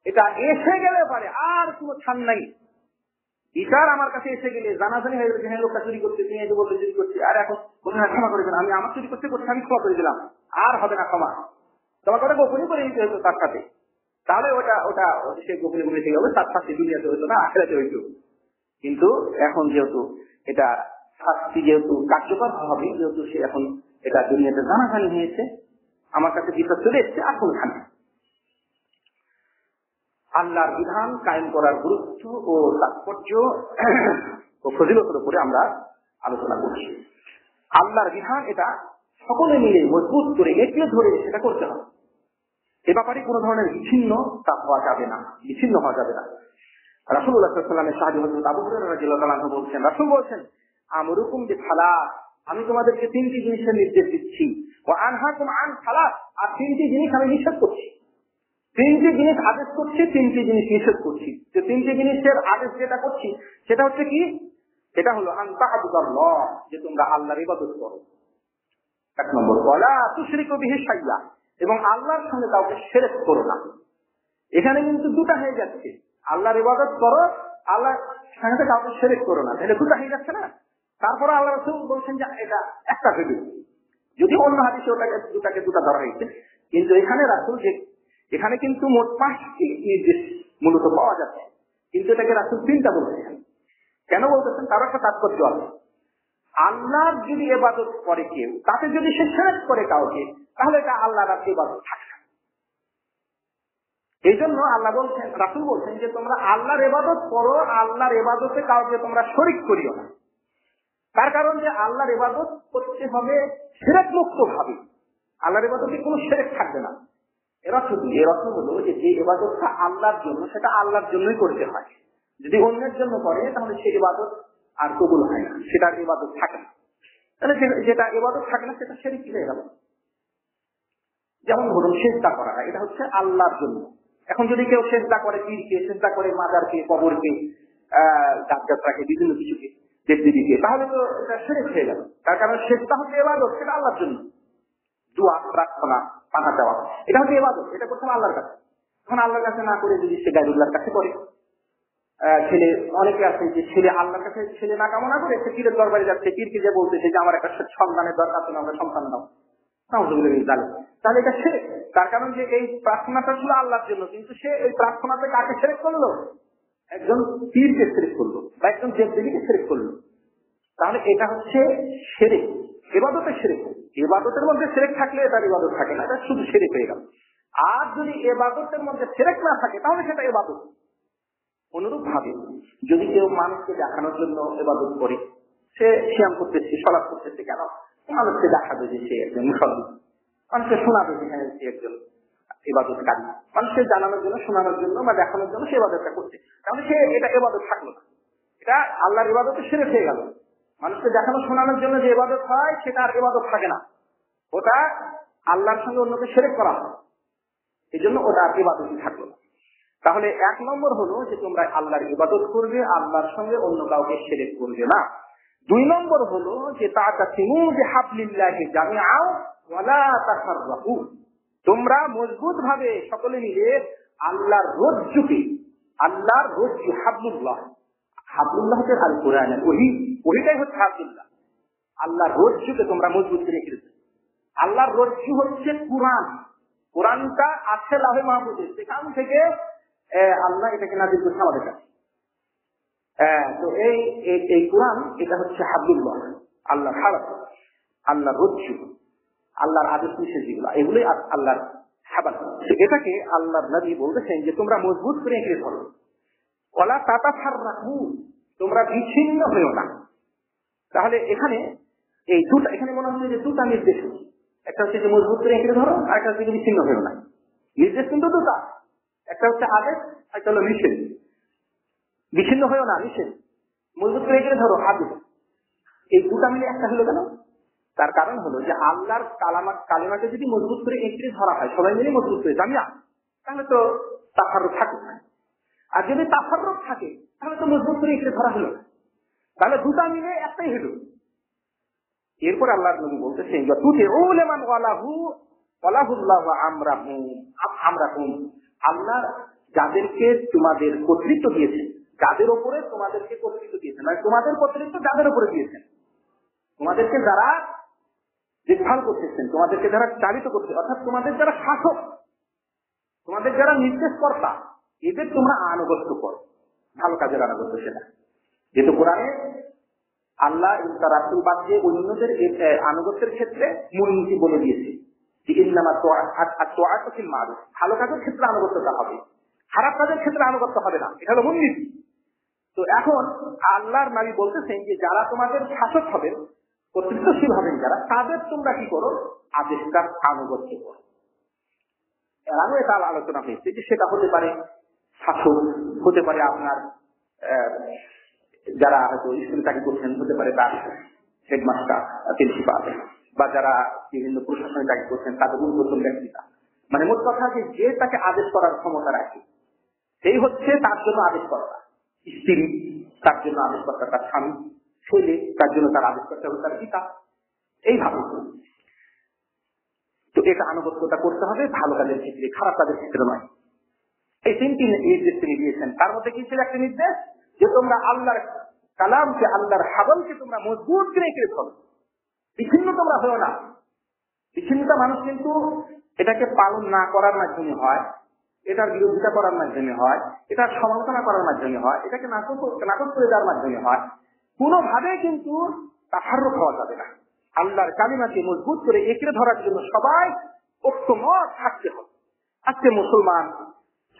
এটা এসে গেলে পারে আর কোনো ছাড় নাই। বিচার আমার কাছে এসে গেলে জানাজানি হয়ে গেছে, হ্যাঁ লোকটা চুরি করতে, তিনি এই যে বলতে চুরি করছে, আর এখন বলুন না ক্ষমা করে দেন, আমি আমার চুরি করতে আমি ক্ষমা করে দিলাম, আর হবে না ক্ষমা, তোমার কথা গোপনই করে দিতে হতো তার সাথে, তাহলে ওটা সে গোপনে গোপনে থেকে হবে, তার সাথে দুনিয়াতে হইতো না, আখিরাতে হইতো। কিন্তু এখন যেহেতু এটা শাস্তি যেহেতু কার্যকর হবে, যেহেতু সে এখন এটা দুনিয়াতে জানাজানি হয়েছে, আমার কাছে বিচার চলে এসছে, আর কোনখানে আল্লাহর বিধান কায়েম করার গুরুত্ব ও তাৎপর্য ও ফজিলতের উপরে আমরা আলোচনা করছি। আল্লাহর বিধান এটা সকলে মিলে মজবুত করে এগিয়ে ধরে সেটা করতে হবে। এ ব্যাপারে কোনো ধরনের বিচ্ছিন্নতা হওয়া যাবে না, বিচ্ছিন্ন হওয়া যাবে না। রাসূলুল্লাহ সাল্লাল্লাহু আলাইহি ওয়াসাল্লামের সাহাবী হযরত আবু হুরায়রা রাদিয়াল্লাহু আনহু বলছেন, রাসূল বলছেন আমরুকুম বিসালাত, আমি তোমাদেরকে 3টি জিনিসের নির্দেশ দিচ্ছি, ওয়া আনহাকুম আন সালাত, আর 3টি জিনিস আমি নিষেধ করছি। 3টি জিনিস আদেশ করছি, 3টি জিনিস নিষেধ করছি। যে 3টি জিনিসের আদেশ যেটা করছি সেটা হচ্ছে কি? এটা হলো আন তা'বুদাল্লাহ, যে তোমরা আল্লাহর ইবাদত করো। 1 নম্বর, ওয়ালা তুশরিকু বিহি শাইয়া, এবং আল্লাহর সঙ্গে কাউকে শিরক করো না। এখানে কিন্তু দুটো হয়ে যাচ্ছে, আল্লাহর ইবাদত করো, আল্লাহর সঙ্গে কাউকে শিরক করো না, তাহলে দুটো হয়ে যাচ্ছে না? তারপরে আল্লাহ রাসূল বলছেন যে এটা একটা ভেবে, যদি অন্য হাদিসে দুটাকে দুটো ধরা হয়েছে, কিন্তু এখানে রাসূল যে এখানে কিন্তু মোট 5টি নির্দেশ মূলত পাওয়া যাচ্ছে, কিন্তু এটাকে রাসূল তিনটা বলতেছেন। কেন বলতেছেন তার একটা তাৎপর্য আছে। আল্লাহর যদি ইবাদত করে কেউ, তাতে যদি সে শিরক করে কাউকে, তাহলে এটা আল্লাহর আর ইবাদত থাকে না। এই জন্য আল্লাহ বলছেন, রাসূল বলছেন যে তোমরা আল্লাহর ইবাদত করো, আল্লাহর ইবাদতে কাউকে তোমরা শরীক করিও না। তার কারণ যে আল্লাহর ইবাদত করতে হবে শিরক মুক্ত ভাবে, আল্লাহর ইবাদতে কোনো শিরক থাকবে না। এর অর্থ হলো যে ইবাদতটা আল্লাহর জন্য, সেটা আল্লাহর জন্যই করতে হয়। যদি অন্যের জন্য করে তাহলে সেই ইবাদত আর কবুল হয় না, সেটার ইবাদত থাকে না। তাহলে যেটা ইবাদত থাকে না সেটা শিরক হয়ে গেল। যেমন ধরুন সিজদা করা, এটা হচ্ছে আল্লাহর জন্য। এখন যদি কেউ সিজদা করে পীরকে, সিজদা করে মাজারকে, কবরকে, গাছগাছরাকে, বিভিন্ন কিছুকে, দেবদেবীকে, তাহলে তো এটা শিরক হয়ে গেল। তার কারণ সিজদা হচ্ছে ইবাদত, সেটা আল্লাহর জন্য। দোয়া, প্রার্থনা, পানা দেওয়া, এটা হচ্ছে ইবাদত, এটা করতে হবে আল্লাহর কাছে। এখন আল্লাহর কাছে না করে যদি সে গায়রুল্লাহর কাছে করে, ছেলে, অনেকে আছে যে ছেলে আল্লাহর কাছে ছেলে না কামনা করে সে পীরের দরবারে যাচ্ছে, পীরকে যে বলতেছে যে আমার একটা সন্তানের দরকার, তুমি আমরা সন্তান দাও, তাহলে এটা শিরক। তার কারণ যে এই প্রার্থনাটা ছিল আল্লাহর জন্য, কিন্তু সে এই প্রার্থনাতে কাকে শিরক করলো? একজন পীরকে শিরক করলো বা একজন দেবদেবীকে শিরক করলো। তাহলে এটা হচ্ছে শিরক, ইবাদতের শিরক। ইবাদতের মধ্যে শিরক থাকলে এটার ইবাদত থাকে না, এটা শুধু শিরক হয়ে গেল। আর যদি ইবাদতের মধ্যে শিরক না থাকে তাহলে সেটা ইবাদত। অনুরূপ ভাবে যদি কেউ মানুষকে দেখানোর জন্য ইবাদত করে, সে সিয়াম করতেছে, সালাত করতেছে, কেন? মানুষকে দেখাবে যে সে একজন মুসলমান, মানুষকে শোনাবে যে হ্যাঁ সে একজন ইবাদতকারী, মানুষকে জানানোর জন্য, শোনানোর জন্য বা দেখানোর জন্য সে ইবাদতটা করছে, তাহলে সে এটা ইবাদত থাকলো না, এটা আল্লাহর ইবাদতে শিরক হয়ে গেল। মানুষকে দেখানো, শোনানোর জন্য যে ইবাদত হয় সেটা আর ইবাদত থাকে না, ওটা আল্লাহর সঙ্গে অন্যকে শিরক করা হয়, এই জন্য ওটা আর ইবাদতই থাকলো না। তাহলে এক নম্বর হলো যে তোমরা আল্লাহর ইবাদত করবে, আল্লাহর সঙ্গে অন্য কাউকে শিরক করবে না। দুই নম্বর হলো যে তা'তাসিমু বিহাবলিল্লাহি জামিআ ওয়া লা তাফাররাকু, তোমরা মজবুত ভাবে সকলে মিলে আল্লাহর রজ্জুকে, আল্লাহর রজ্জু হাবলুল্লাহ, হাবলুল্লাহ হচ্ছে আল কোরআনের ওহী, ওহীটাই হচ্ছে হাবলুল্লাহ। আল্লাহর রজ্জুকে তোমরা মজবুত করে রেখে দিতে। আল্লাহর রজ্জু হচ্ছে কোরআন, কোরআনটা আছে লাহে মাহফুজে, সেখান থেকে আল্লাহ এটাকে নাযিল করছে আমাদের কাছে। তো এই কোরআন, এটা হচ্ছে হাবলুল্লাহ, আল্লাহর হাবল, আল্লাহর রজ্জু, আল্লাহর আদেশ নিষেধ যেগুলো, এগুলোই আল্লাহর হাবল। এটাকে আল্লাহর নবী বলতেছেন যে তোমরা মজবুত করে এঁকে ধরো, ওয়ালা তাতাফাররাকু, তোমরা বিচ্ছিন্ন হইও না। তাহলে এখানে এই দুটা, এখানে মনে হচ্ছে যে দুটা নির্দেশ, একটা হচ্ছে যে মজবুত করে এঁকে ধরো, আর একটা হচ্ছে বিচ্ছিন্ন হইও না। নির্দেশ কিন্তু দুটা, একটা হচ্ছে আদেশ, একটা হলো নিষেধ। বিচ্ছিন্ন হয়েও না নিষেধ, মজবুত করে এঁকে ধরো আদেশ, এই দুটা মিলে একটা হলো কেন? তার কারণ হলো যে আল্লাহর কালিমাকে যদি মজবুত করে এঁকে ধরা হয়, সবাই মিলে মজবুত করে জামিয়া, তাহলে তো তাফাররুক থাকে না। আর যদি তাফাররুক থাকে তাহলে তো মজবুত করে এঁকে ধরা হলো না, তাহলে দুটা মিলে একটাই হলো। এরপর আল্লাহর নবী বলতেছেন তুতিউ লিমান ওয়ালাহুল্লাহু আমরাকুম, আল্লাহ যাদেরকে তোমাদের কর্তৃত্ব দিয়েছেন, যাদের উপরে তোমাদেরকে কর্তৃত্ব দিয়েছেন, মানে তোমাদের কর্তৃত্ব যাদের উপরে দিয়েছেন, তোমাদেরকে যারা দেখভাল করতেছেন, তোমাদেরকে যারা চালিত করছে, অর্থাৎ তোমাদের যারা শাসক, তোমাদের যারা নির্দেশকর্তা, এদের তোমরা আনুগত্য করো, ভালো কাজের আনুগত্য। সেটা যেহেতু কোরআনে আল্লাহ তার রাসূল বাদ দিয়ে অন্যদের আনুগত্যের ক্ষেত্রে মূলনীতি বলে দিয়েছে যে ইন্নামা আত-তাআতু ফিল মারুফ, ভালো কাজের ক্ষেত্রে আনুগত্যটা হবে, খারাপ কাজের ক্ষেত্রে আনুগত্য হবে না, এটা হলো মূলনীতি। তো এখন আল্লাহর নবী বলতেছেন যে যারা তোমাদের শাসক হবেন, কর্তৃত্বশীল হবেন যারা, তাদের তোমরা কি করো? আদেশটার আনুগত্য করো। এর আগে এটা আলোচনা হয়েছে যে সেটা হতে পারে শাসক, হতে পারে আপনার যারা হয়তো স্কুলে চাকরি করছেন, হতে পারে তার হেডমাস্টার, প্রিন্সিপাল, বা যারা বিভিন্ন প্রশাসনে চাকরি করছেন তাদের উদ্বোধন ব্যক্তিরা, মানে মোট কথা যে তাকে আদেশ করার ক্ষমতা রাখে সেই হচ্ছে তার জন্য আদেশ করা। স্ত্রী তার জন্য আদেশ কর্তা তার স্বামী, ছেলে তার জন্য তার আদেশ কর্তা হলো তার পিতা, এইভাবে। তো এটা আনুগত্যতা করতে হবে ভালো কাজের ক্ষেত্রে, খারাপ কাজের ক্ষেত্রে নয়। এই তিনটি নির্দেশ তিনি দিয়েছেন। তার মধ্যে কি ছিল একটা নির্দেশ যে তোমরা আল্লাহর কালামকে, আল্লাহর হাবলকে তোমরা মজবুত করে রেখে ধরো, বিচ্ছিন্ন তোমরা হও না। বিচ্ছিন্নতা মানুষ কিন্তু এটাকে পালন না করার মাধ্যমে হয়, এটার বিরোধিতা করার মাধ্যমে হয়, এটার সমালোচনা করার মাধ্যমে হয়, এটাকে নাটক করে দেওয়ার মাধ্যমে হয়, কোনোভাবে কিন্তু তাফাররুক হওয়া যাবে না। আল্লাহর কালিমাকে মজবুত করে একড়ে ধরার জন্য সবাই ঐক্যমত থাকতে হবে। আজকে মুসলমান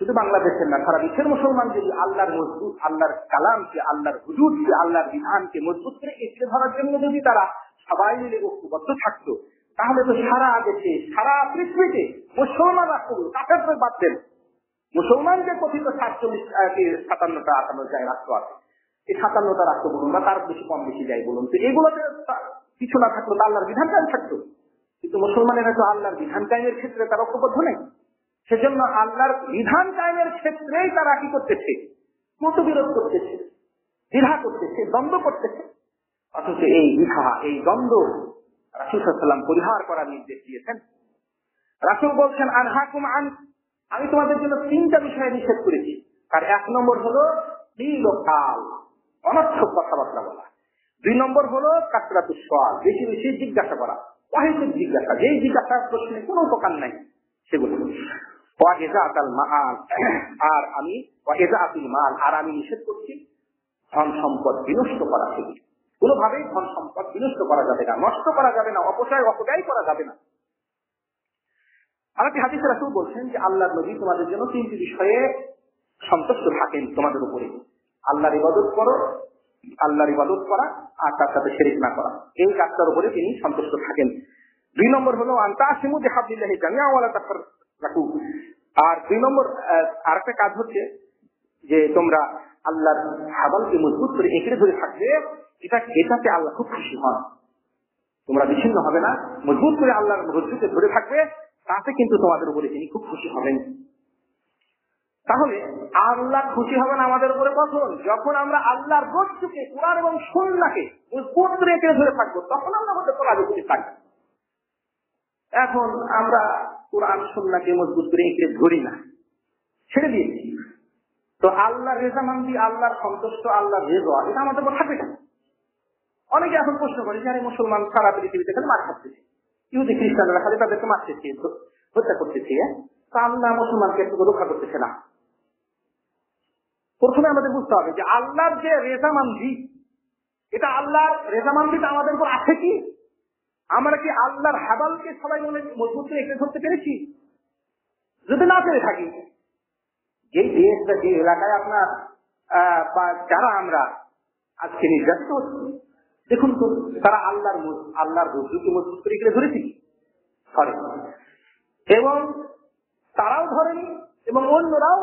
শুধু বাংলাদেশের না, সারা বিশ্বের মুসলমান যদি আল্লাহর মজবুত, আল্লাহর কালামকে, আল্লাহর হুজুরকে, আল্লাহর বিধানকে মজবুত করে একড়ে ধরার জন্য যদি তারা সবাই মিলে ঐক্যবদ্ধ থাকতো, তাহলে তো সারা দেশে, সারা পৃথিবীতে মুসলমানরা কাফেরদের বাদ দেন। মুসলমানদের কথিত 57টা 58টা রাষ্ট্র আছে, এই 57টা রাষ্ট্র বলুন বা তার বেশি কম বেশি যাই বলুন, তো এগুলোতে কিছু না থাকলো, আল্লাহর বিধান কায়েম থাকতো। কিন্তু মুসলমানেরা তো আল্লাহর বিধান কায়েমের ক্ষেত্রে তারা ঐক্যবদ্ধ নেই। সেজন্য আল্লাহর বিধান কায়েমের ক্ষেত্রেই তারা কি করতেছে? মতবিরোধ করতেছে, দ্বিধা করতেছে, দ্বন্দ্ব করতেছে। অথচ এই দ্বিধা, এই দ্বন্দ্ব রাসূল সাল্লাল্লাহু আলাইহি ওয়াসাল্লাম পরিহার করার নির্দেশ দিয়েছেন। রাসূল বলছেন, আনহাকুম আন, আমি তোমাদের জন্য 3টা বিষয়ে নিষেধ করেছি। তার 1 নম্বর হলো বিলোকাল, অনর্থক কথাবার্তা বলা। 2 নম্বর হলো কাসরাতুস সুআল, বেশি বেশি জিজ্ঞাসা করা, অহেতুক জিজ্ঞাসা, যেই জিজ্ঞাসার প্রশ্নে কোনো উপকার নাই সেগুলো। ওয়াইজাআতুল মাল, আর আমি ওয়াইজাআতুল মাল, আর আমি নিষেধ করছি ধন সম্পদ বিনষ্ট করা থেকে। কোনোভাবেই ধন সম্পদ বিনষ্ট করা যাবে না, নষ্ট করা যাবে না, অপব্যয় করা যাবে না। আরেকটি হাদিসে রাসূল বলছেন যে আল্লাহর নবী তোমাদের জন্য 3টি বিষয়ে সন্তুষ্ট থাকেন তোমাদের উপরে। আল্লাহর ইবাদত করো, আল্লাহর ইবাদত করা, আর তার সাথে শিরক না করা, এই কাজটার উপরে তিনি সন্তুষ্ট থাকেন। 2 নম্বর হলো আনতাসিমু বিহাবলিল্লাহি জামিআ ওয়া লা তাফাররাকু, আর 2 নম্বর আরেকটা কাজ হচ্ছে যে তোমরা আল্লাহর হাবলকে মজবুত করে একড়ে ধরে থাকবে, এটাতে আল্লাহ খুব খুশি হন। তোমরা বিচ্ছিন্ন হবে না, মজবুত করে আল্লাহর রজ্জুকে ধরে থাকবে, তাতে কিন্তু তোমাদের উপরে তিনি খুব খুশি হবেন। তাহলে আল্লাহ খুশি হবেন আমাদের উপরে কখন? যখন আমরা আল্লাহর রজ্জুকে, কুরআন এবং সুন্নাহকে মজবুত করে একড়ে ধরে থাকবো, তখন আমরা আমাদের তোলাবে খুশি থাকবো। এখন আমরা কুরআন সুন্নাহকে মজবুত করে একড়ে ধরি না, ছেড়ে দিয়েছি, তো আল্লাহর রেজামান্দি, আল্লাহর সন্তুষ্ট, আল্লাহর রেজা, এটা আমাদের উপর থাকবে না। অনেকে এখন প্রশ্ন করে যে আরে মুসলমান সারা পৃথিবীতে খালি মার খাচ্ছে, ইহুদি খ্রিস্টানরা খালি তাদেরকে মারতেছে, হত্যা করতেছে, তা আল্লাহ মুসলমানকে একটু রক্ষা করতেছে না। প্রথমে আমাদের বুঝতে হবে যে আল্লাহর যে রেজামান্দি, এটা আল্লাহর রেজামান্দিটা আমাদের উপর আছে কি? আমরা কি আল্লাহর হাবালকে সবাই মনে মজবুত করে একটু ধরতে পেরেছি? যদি না পেরে থাকি, যে দেশ বা যে এলাকায় আপনার বা যারা আমরা আজকে নির্যাতিত হচ্ছি, দেখুন তো তারা আল্লাহর রজ্জুকে মজবুত করে গেলে ধরেছি ধরে, এবং তারাও ধরেনি এবং অন্যরাও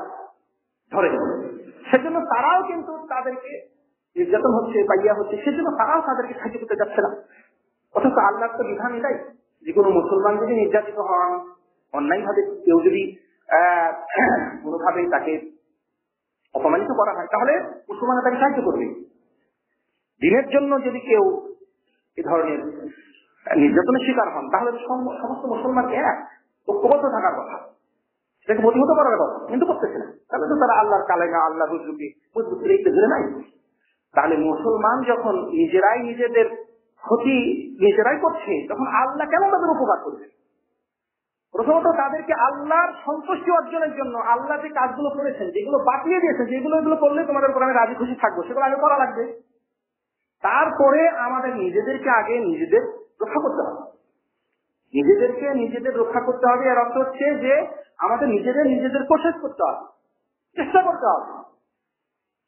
ধরেনি। সেজন্য তারাও কিন্তু তাদেরকে নির্যাতন হচ্ছে, পাইয়া হচ্ছে, সেজন্য তারাও তাদেরকে সাহায্য করতে যাচ্ছে না। অথচ আল্লাহর তো বিধান এটাই যে কোনো মুসলমান যদি নির্যাতিত হন, অন্যায় ভাবে কেউ যদি কোনোভাবেই তাকে অপমানিত করা হয়, তাহলে মুসলমানরা তাকে সাহায্য করবে। দিনের জন্য যদি কেউ এ ধরনের নির্যাতনের শিকার হন, তাহলে সমস্ত মুসলমানকে ঐক্যবদ্ধ থাকার কথা, সেটাকে প্রতিহত করার কথা, কিন্তু করতেছে না। তাহলে তো তারা আল্লাহর কালেমা, আল্লাহর রজ্জুকে মজবুত করে একটু ধরে নাই। তাহলে মুসলমান যখন নিজেরাই নিজেদের ক্ষতি নিজেরাই করছে, তখন আল্লাহ কেন তাদের উপকার করবে? প্রথমত তাদেরকে আল্লাহর সন্তুষ্টি অর্জনের জন্য আল্লাহ যে কাজগুলো করেছেন, যেগুলো বাতিয়ে দিয়েছেন, যেগুলো এগুলো করলে তোমাদের উপর আমি রাজি খুশি থাকবো, সেগুলো আগে করা লাগবে। তারপরে আমাদের নিজেদেরকে আগে নিজেদের রক্ষা করতে হবে, নিজেদেরকে নিজেদের রক্ষা করতে হবে। এর অর্থ হচ্ছে যে আমাদের নিজেদের প্রসেস করতে হবে, চেষ্টা করতে হবে।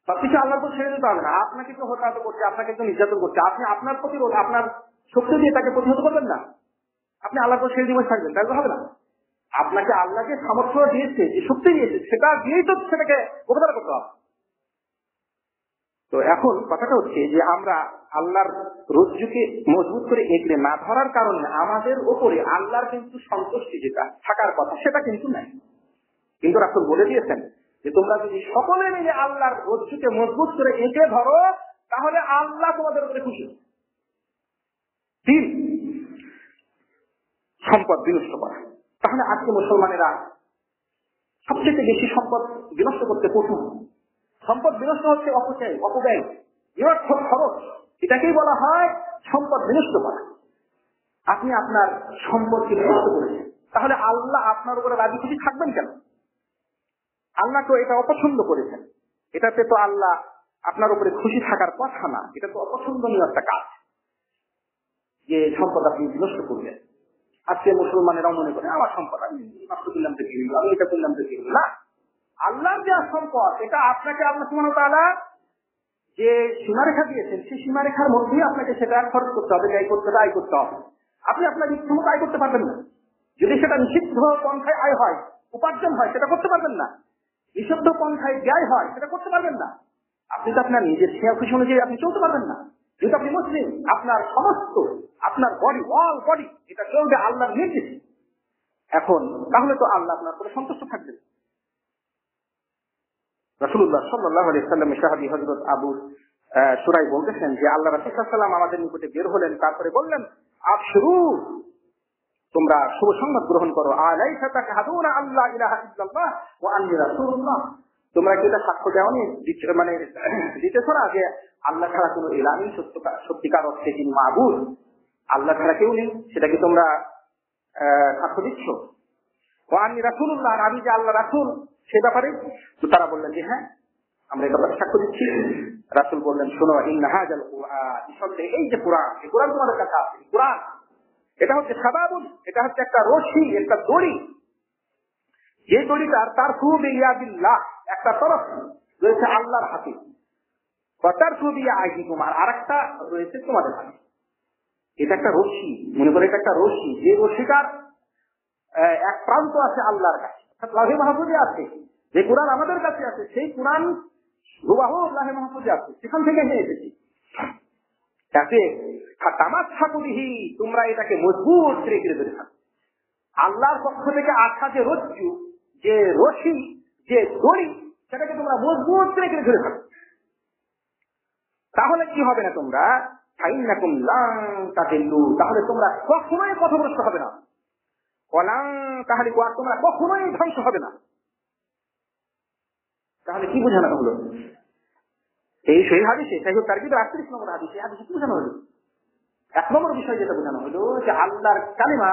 সবকিছু আল্লাহর উপর ছেড়ে দিতে হবে না। আপনাকে তো হতাহত করছে, আপনাকে তো নির্যাতন করছে, আপনি আপনার প্রতিরোধ, আপনার শক্তি দিয়ে তাকে প্রতিহত করবেন না, আপনি আল্লাহর উপর ছেড়ে দিয়ে থাকবেন, তাই তো হবে না। আপনাকে আল্লাহ যে সামর্থ্য দিয়েছে, যে শক্তি দিয়েছে, সেটা দিয়েই তো সেটাকে মোকাবেলা করতে হবে। তো এখন কথাটা হচ্ছে যে আমরা আল্লাহর রজ্জুকে মজবুত করে একড়ে না ধরার কারণে আমাদের ওপরে আল্লাহর কিন্তু সন্তুষ্টি যেটা থাকার কথা, সেটা কিন্তু নাই। কিন্তু রাসূল বলে দিয়েছেন যে তোমরা যদি সকলে মিলে আল্লাহর রজ্জুকে মজবুত করে একড়ে ধরো, তাহলে আল্লাহ তোমাদের উপরে খুশি। 3, সম্পদ বিনষ্ট করা। তাহলে আজকে মুসলমানেরা সবচেয়ে বেশি সম্পদ বিনষ্ট করতে প্রথম সম্পদ বিনষ্ট হচ্ছে অপব্যয়, নিরর্থক খরচ, এটাকেই বলা হয় সম্পদ বিনষ্ট করা। আপনি আপনার সম্পদকে বিনষ্ট করেছেন, তাহলে আল্লাহ আপনার উপরে রাজি খুশি থাকবেন কেন? আল্লাহ তো এটা অপছন্দ করেছেন, এটাতে তো আল্লাহ আপনার উপরে খুশি থাকার কথা না, এটা তো অপছন্দনীয় একটা কাজ যে সম্পদ আপনি নষ্ট করবেন। আজকে মুসলমানেরাও মনে করে আমার সম্পদ আমি নষ্ট করলাম তো কি হইল, আমি এটা করলাম তো কি হইল না। আল্লাহর যে সম্পদ এটা আপনাকে আল্লাহ সুবহানাহু ওয়া তাআলা যে সীমারেখা দিয়েছেন সেই সীমারেখার মধ্যেই আপনাকে সেটা খরচ করতে হবে, ব্যয় করতে হবে, আয় করতে হবে। আপনি আপনার ইচ্ছা মতো আয় করতে পারবেন না। যদি সেটা নিষিদ্ধ পন্থায় আয় হয়, উপার্জন হয়, সেটা করতে পারবেন না। নিষিদ্ধ পন্থায় ব্যয় হয়, সেটা করতে পারবেন না। আপনি তো আপনার নিজের শেয়া খুশি অনুযায়ী আপনি চলতে পারবেন না। যদি আপনি মুসলিম, আপনার সমস্ত আপনার বডি, অল বডি এটা চলবে আল্লাহর নির্দেশে। এখন তাহলে তো আল্লাহ আপনার উপরে সন্তুষ্ট থাকবেন। রাসূলুল্লাহ সাল্লাল্লাহু আলাইহি ওয়াসাল্লাম সাহাবী হযরত আবু শুরাই বলতেছেন যে আল্লাহ রাসূল সাল্লাল্লাহু আলাইহি ওয়াসাল্লাম আমাদের নিকটে বের হলেন, তারপরে বললেন, আবশিরু, তোমরা শুভ সংবাদ গ্রহণ করো, আলাইসা তাশহাদুনা আল্লা ইলাহা ইল্লাল্লাহ ওয়া আন্নী রাসূলুল্লাহ, তোমরা কি এটা সাক্ষ্য দেওনি, মানে দিতেছ না যে আল্লাহ ছাড়া কোনো ইলাহ নেই, সত্যিকার অর্থে যিনি মাবুদ, আল্লাহ ছাড়া কেউ নেই, সেটা কি তোমরা সাক্ষ্য দিচ্ছ? ওয়া আন্নী রাসূলুল্লাহ, আর আমি যে আল্লাহ রাসূল সে ব্যাপারে? তো তারা বললেন যে হ্যাঁ, আমরা এই ব্যাপারে সাক্ষ্য দিচ্ছি। রাসূল বললেন, শোনো, ইন্না হাযাল কুরআন, নিঃসন্দেহে এই যে কোরআন, এই কোরআন তোমাদের কাছে আছে, কোরআন এটা হচ্ছে সাবাবুন, এটা হচ্ছে একটা রশি, একটা দড়ি, যে দড়িটার তার বিয়াদিল্লাহ, একটা তরফ রয়েছে আল্লাহর হাতে, তার বিয়া আইদিকুম, আর একটা রয়েছে তোমাদের হাতে। এটা একটা রশি, মনে করে এটা একটা রশি, যে রশিটার এক প্রান্ত আছে আল্লাহর কাছে, লাহে মাহফুজে আছে। যে কোরআন আমাদের কাছে আছে সেই কোরআন হুবাহু লাহে মাহফুজে আছে, সেখান থেকে নিয়ে এসেছি। তাতে তামাসসাকুবিহি, তোমরা এটাকে মজবুত রেখে ধরে থাকো। আল্লাহর পক্ষ থেকে আসা যে রজ্জু, যে রশি, যে দড়ি, সেটাকে তোমরা মজবুত রেখে ধরে থাকো। তাহলে কি হবে না, তোমরা ফাইন্নাকুম লান তাদিল্লু, তাহলে তোমরা কখনোই পথভ্রষ্ট হবে না। ওয়ালান তাহলিকু, আর তোমরা কখনোই ধ্বংস হবে না। তাহলে কি বোঝানো হলো এই সেই হাদিসে? তাই হোক, তার কিন্তু 38 নম্বর হাদিসে, হাদিসে কি বোঝানো হলো? এক নম্বর বিষয় যেটা বোঝানো হলো যে আল্লাহর কালিমা,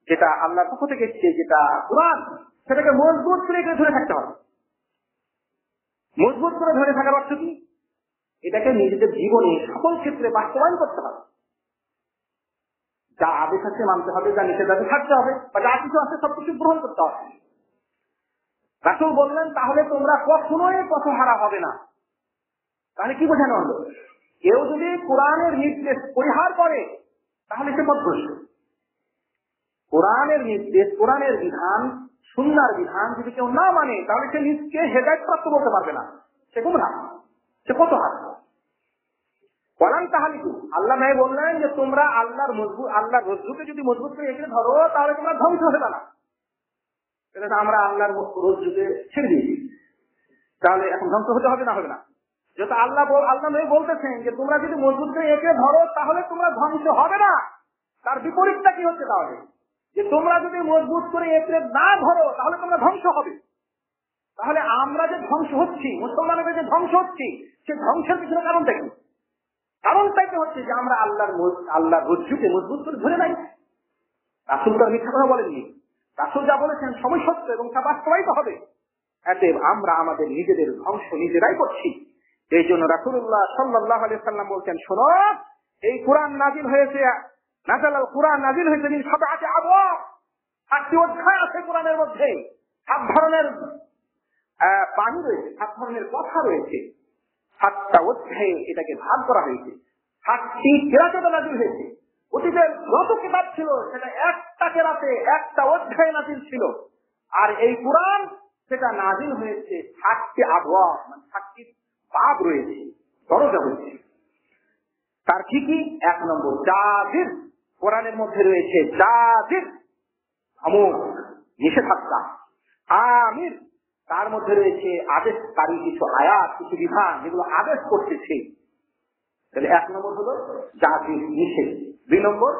যেটা আল্লাহর পক্ষ থেকে এসেছে, যেটা কোরআন, সেটাকে মজবুত করে ধরে থাকতে হবে। মজবুত করে ধরে থাকার অর্থ কি? এটাকে নিজেদের জীবনে সকল ক্ষেত্রে বাস্তবায়ন করতে হবে। যা আদেশ আছে মানতে হবে, যা নিষেধ আছে থাকতে হবে, বা যা কিছু আছে সবকিছু গ্রহণ করতে হবে। রাসূল বললেন, তাহলে তোমরা কখনোই পথহারা হবে না। তাহলে কি বোঝানো হলো? কেউ যদি কোরআনের নির্দেশ পরিহার করে তাহলে সে পথভ্রষ্ট। কোরআনের নির্দেশ, কোরআনের বিধান, সুন্নাহর বিধান যদি কেউ না মানে তাহলে সে নিজকে হেদায়েত প্রাপ্ত বলতে পারবে না, সে গুমরাহ, সে পথহারা। কোরআন তাহলিকু, আল্লাহ নাই বললেন যে তোমরা আল্লাহর রজ্জুকে যদি মজবুত করে এগিয়ে ধরো তাহলে তোমরা ধ্বংস হবে না। এটা আমরা আল্লাহর রজ্জুকে ছেড়ে দিয়েছি, তাহলে এখন ধ্বংস হতে হবে না, হবে না। যেহেতু আল্লাহ নবী বলতেছেন যে তোমরা যদি মজবুত করে এঁকে ধরো তাহলে তোমরা ধ্বংস হবে না, তার বিপরীতটা কি হচ্ছে? তাহলে যে তোমরা যদি মজবুত করে এঁকে না ধরো তাহলে তোমরা ধ্বংস হবে। তাহলে আমরা যে ধ্বংস হচ্ছি, মুসলমানদের যে ধ্বংস হচ্ছি, সে ধ্বংসের পিছনে কারণটা কি? কারণটাই তো হচ্ছে যে আমরা আল্লাহর রজ্জুকে মজবুত করে ধরে নাই। রাসূল তো মিথ্যা কথা বলেননি, রাসূল যা বলেছেন সময় সত্য এবং তা বাস্তবায়িত হবে। এতে আমরা আমাদের নিজেদের ধ্বংস নিজেরাই করছি। এই জন্য রাসূলুল্লাহ সাল্লাল্লাহু আলাইহি ওয়াসাল্লাম বলছেন, শোনো, এই কোরআন নাযিল হয়েছে, কোরআন নাযিল হয়েছে মিন সাবআতি আবওয়াব, 8টি অধ্যায় আছে কোরআনের মধ্যে, 7 ধরনের বাণী রয়েছে, 7 ধরনের কথা রয়েছে, 7টা অধ্যায়ে এটাকে ভাগ করা হয়েছে, 7টি কেরাতে নাযিল হয়েছে। অতীতের যত কিতাব ছিল সেটা একটা কেরাতে, একটা অধ্যায়ে নাযিল ছিল। আর এই কোরআন সেটা নাযিল হয়েছে 7টি আবওয়াব, মানে 7টি বাব রয়েছে, দরজা রয়েছে। তার কি কি? 1 নম্বর জাজির, কোরআনের মধ্যে রয়েছে জাজির, আমর, নিষেধাজ্ঞা। আমির, তার মধ্যে রয়েছে আদেশকারী কিছু আয়াত, কিছু বিধান যেগুলো আদেশ করতেছে। তাহলে 1 নম্বর হলো জাজির, নিষেধ। 2 নম্বর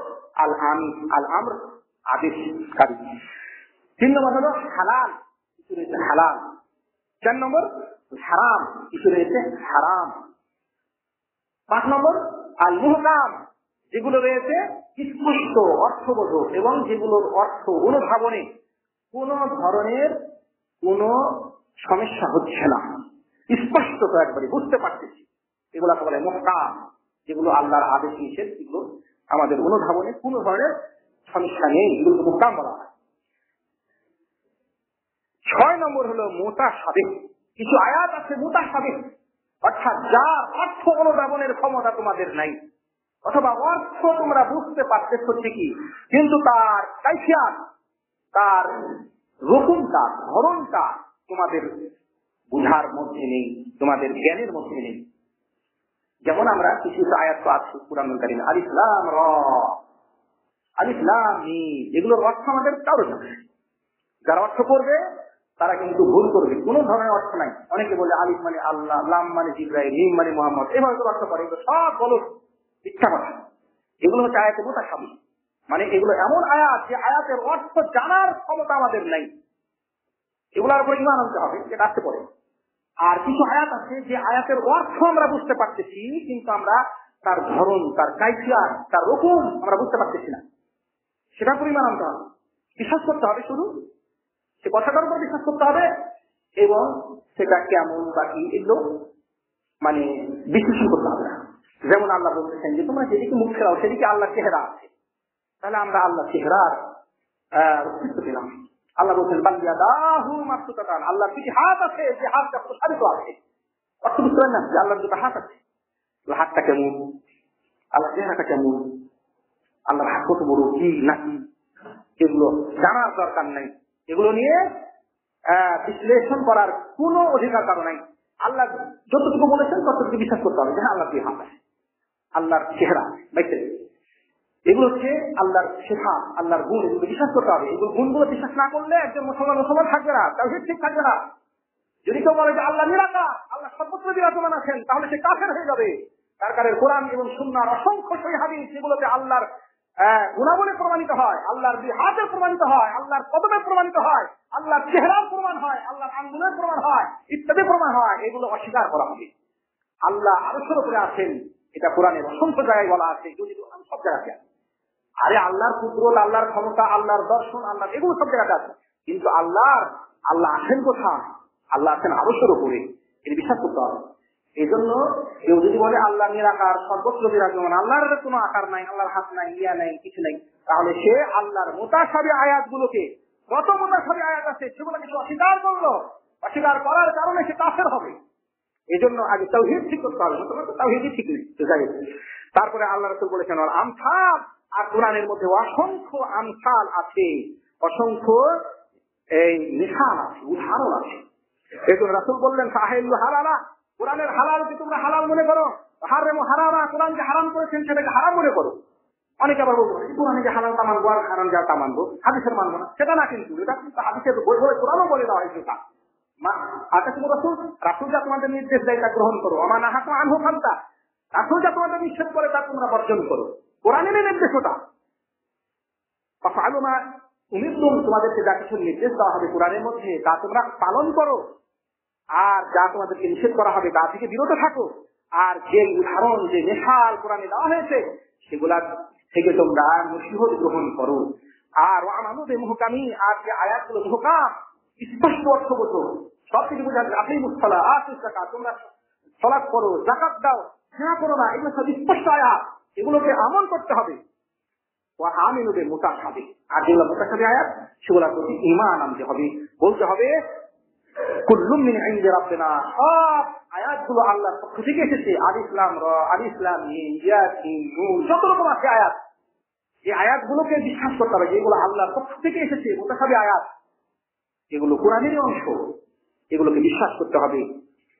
আল আমির, আল আমর, আদেশকারী। 3 নম্বর হলো হালাল, কিছু রয়েছে হালাল। 4 নম্বর হারাম, কিছু রয়েছে হারাম। 5 নম্বর আল মুহকাম, যেগুলো রয়েছে স্পষ্ট অর্থবোধক এবং যেগুলোর অর্থ অনুধাবনে কোন ধরনের কোন সমস্যা হচ্ছে না, স্পষ্ট তো একবারে বুঝতে পারতেছি। এগুলাকে বলে মুহকাম, যেগুলো আল্লাহর আদেশ নিষেধ, এগুলো আমাদের অনুধাবনে কোনো ধরনের সমস্যা নেই, এগুলো মুহকাম বলা হয়। 6 নম্বর হলো মুতাশাবিহ। কিছু আয়াত আছে মুতাশাবিহ, অর্থাৎ যার অর্থ অনুধাবনের ক্ষমতা তোমাদের নাই, অথবা অর্থ তোমরা বুঝতে পারতেছো ঠিকই, কিন্তু তার কাইফিয়াত, তার রকমটা, ধরনটা তোমাদের বুঝার মধ্যে নেই, তোমাদের জ্ঞানের মধ্যে নেই। যেমন আমরা কিছু আয়াত তো আছে কুরআনুল কারীমে, আলিফ লাম র, আলিফ লাম মিম, এগুলোর অর্থ আমাদের কারো জানা নেই। যারা অর্থ করবে তারা কিন্তু ভুল করবে, কোনো ধরনের অর্থ নাই। অনেকে বলে আলিফ মানে আল্লাহ, লাম মানে জিবরাইল, মিম মানে মুহাম্মদ, এভাবে তো অর্থ করে। এগুলো সব গলত, মিথ্যা কথা। এগুলো হচ্ছে আয়াতে মুতাশাবিহ, মানে এগুলো এমন আয়াত যে আয়াতের অর্থ জানার ক্ষমতা আমাদের নাই, এগুলোর উপর ঈমান আনতে হবে, যেটা আসতে পারে। আর কিছু আয়াত আছে যে আয়াতের অর্থ আমরা বুঝতে পারতেছি, কিন্তু আমরা তার ধরন, তার কাইফিয়াত, তার রকম আমরা বুঝতে পারতেছি না, সেটার উপর ঈমান আনতে হবে, বিশ্বাস করতে হবে। শুধু সে কথাটার উপর বিশ্বাস করতে হবে, এবং সেটা কেমন বা কি এগুলো মানে বিশ্লেষণ করতে হবে না। যেমন আল্লাহ বলতেছেন যে তোমরা যেদিকে মুখ ফেরাও সেদিকে আল্লাহ চেহারা আছে, তাহলে আমরা আল্লাহ চেহারার অস্তিত্ব পেলাম। আল্লাহ বলছেন বাল্লিয়াদাহু মাবসুতাতান, আল্লাহর দুটি হাত আছে, যে হাতটা প্রসারিত আছে। অর্থ বুঝতে পারেন না যে আল্লাহর দুটো হাত আছে, হাতটা কেমন, আল্লাহ চেহারাটা কেমন, আল্লাহর হাত কত বড়, কি নাকি, এগুলো জানার দরকার নাই। এগুলো নিয়ে বিশ্লেষণ করার কোনো অধিকার কারো নাই। আল্লাহ যতটুকু বলেছেন ততটুকু বিশ্বাস করতে হবে যে হ্যাঁ আল্লাহর দুই হাত আছে, আল্লাহর চেহারা দেখতে, এগুলো হচ্ছে আল্লাহর সিফাত, আল্লাহর গুণ, এগুলো বিশ্বাস করতে হবে। এগুলো গুণগুলো বিশ্বাস না করলে একজন মুসলমান থাকবে না, তাওহীদ ঠিক থাকবে না। যদি কেউ বলে যে আল্লাহ নিরাকার, আল্লাহ সর্বত্র বিরাজমান আছেন, তাহলে সে কাফের হয়ে যাবে। তার কারণে কোরআন এবং সুন্নাহর অসংখ্য সহিহ হাদিস যেগুলোতে আল্লাহর গুণাবলী প্রমাণিত হয়, আল্লাহর দুই হাতের প্রমাণিত হয়, আল্লাহর কদমের প্রমাণিত হয়, আল্লাহর চেহারার প্রমাণ হয়, আল্লাহর আঙ্গুলের প্রমাণ হয়, ইত্যাদি প্রমাণ হয়, এগুলো অস্বীকার করা হবে। আল্লাহ আরশের উপরে আছেন, এটা কোরআনের অসংখ্য জায়গায় বলা আছে, যদি সব জায়গাতে আছে। আরে আল্লাহর কুদরত, আল্লাহর ক্ষমতা, আল্লাহর দর্শন, আল্লাহ এগুলো সব জায়গাতে আছে, কিন্তু আল্লাহ আছেন কোথায়? আল্লাহ আছেন আরশের উপরে, এটা বিশ্বাস করতে হবে। এই জন্য কেউ যদি বলে আল্লাহ নিরাকার, সর্বত্র বিরাজমান, আল্লাহর কোনো আকার নাই, আল্লাহর হাত নাই, ইয়া নাই, কিছু নাই, তাহলে সে আল্লাহর মুতাশাবিহ আয়াতগুলোকে, কত মুতাশাবিহ আয়াত আছে সেগুলোকে সে অস্বীকার করলো। অস্বীকার করার কারণে সে কাফের হবে। এই জন্য আগে তাওহীদ ঠিক করতে হবে, তাওহীদই ঠিক নেই। তারপরে আল্লাহ রাসূল বলেছেন আর আমসাল, আর কোরআনের মধ্যে অসংখ্য আমসাল আছে, অসংখ্য এই মিসাল আছে, উদাহরণ আছে। এই জন্য রাসূল বললেন সাহিল হালালা, কোরআনের হালালকে তোমরা হালাল মনে করো, হারাম হারামা, কোরআন যে হারাম করেছেন সেটাকে হারাম মনে করো। অনেকে আবার বলবো কোরআনে যে হালাল তা মানবো আর হারাম যা তা মানবো, হাদিসের মানবো না, সেটা না। কিন্তু এটা কিন্তু হাদিসের বই বলে কোরআনও বলে দেওয়া হয়েছে। রাসূল যা তোমাদের নির্দেশ দেয় তা গ্রহণ করো, আমার না হাত আনহু খান্তা, রাসূল যা তোমাদের নিষেধ করে তা তোমরা বর্জন করো, কোরআনের নির্দেশ ওটা। ফাআলু মা উমিরতুম, তোমাদেরকে যা কিছু নির্দেশ দেওয়া হবে কোরআনের মধ্যে তা তোমরা পালন করো, আর যা তোমাদেরকে নিষেধ করা হবে তা থেকে বিরত থাকো। আর যে উদাহরণ, যে মিসাল কোরআনে দেওয়া হয়েছে সেগুলা থেকে তোমরা নসিহত গ্রহণ করো। আর আমানু বিমুহকামি, আর যে আয়াতগুলো মুহকাম, স্পষ্ট অর্থবোধ, সব কিছু বোঝা যায়। আপনি মুসলা আতিস যাকাত, তোমরা সালাত করো, যাকাত দাও, না করো না, এগুলো সব স্পষ্ট আয়াত, এগুলোকে আমল করতে হবে। ওয়া আমিনু বিমুতাশাবিহ, আর যেগুলো মুতাশাবিহ আয়াত সেগুলোর প্রতি ঈমান আনতে হবে, বলতে হবে কুল্লুম মিন ইনদি রাব্বিনা, সব আয়াতগুলো আল্লাহর পক্ষ থেকে এসেছে। আলিফ লাম রা, আলিফ লাম মিম, ইয়াসিন, নূন, যত রকম আছে আয়াত, এই আয়াতগুলোকে বিশ্বাস করতে হবে যেগুলো আল্লাহর পক্ষ থেকে এসেছে, মুতাশাবিহ আয়াত, এগুলো কোরআনেরই অংশ, এগুলোকে বিশ্বাস করতে হবে।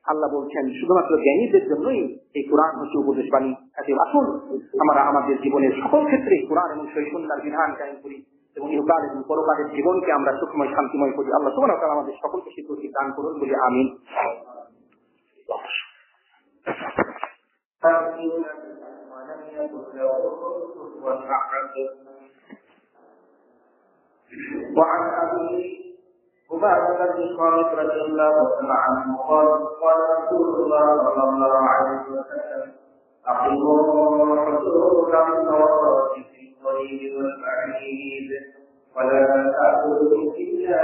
আল্লাহ বলছেন শুধুমাত্র জ্ঞানীদের জন্যই এই কোরআন হচ্ছে উপদেশ বাণী। আসুন আমরা আমাদের জীবনের সকল ক্ষেত্রে কোরআন এবং সুন্নাহর বিধান কায়েম করি এবং ইহকাল এবং পরকালের জীবনকে আমরা সুখময় শান্তিময় করি। আল্লাহ সুবহানাহু ওয়া তাআলা আমাদের সকলকে সেই তৌফিক দান করুন বলি আমিন। وعن أبي عبادة بن صامت رضي الله تعالى عنه قال قال رسول الله صلى الله عليه وسلم أقيموا حدود الصلاة في القريب والبعيد ولا تأكلوا إلا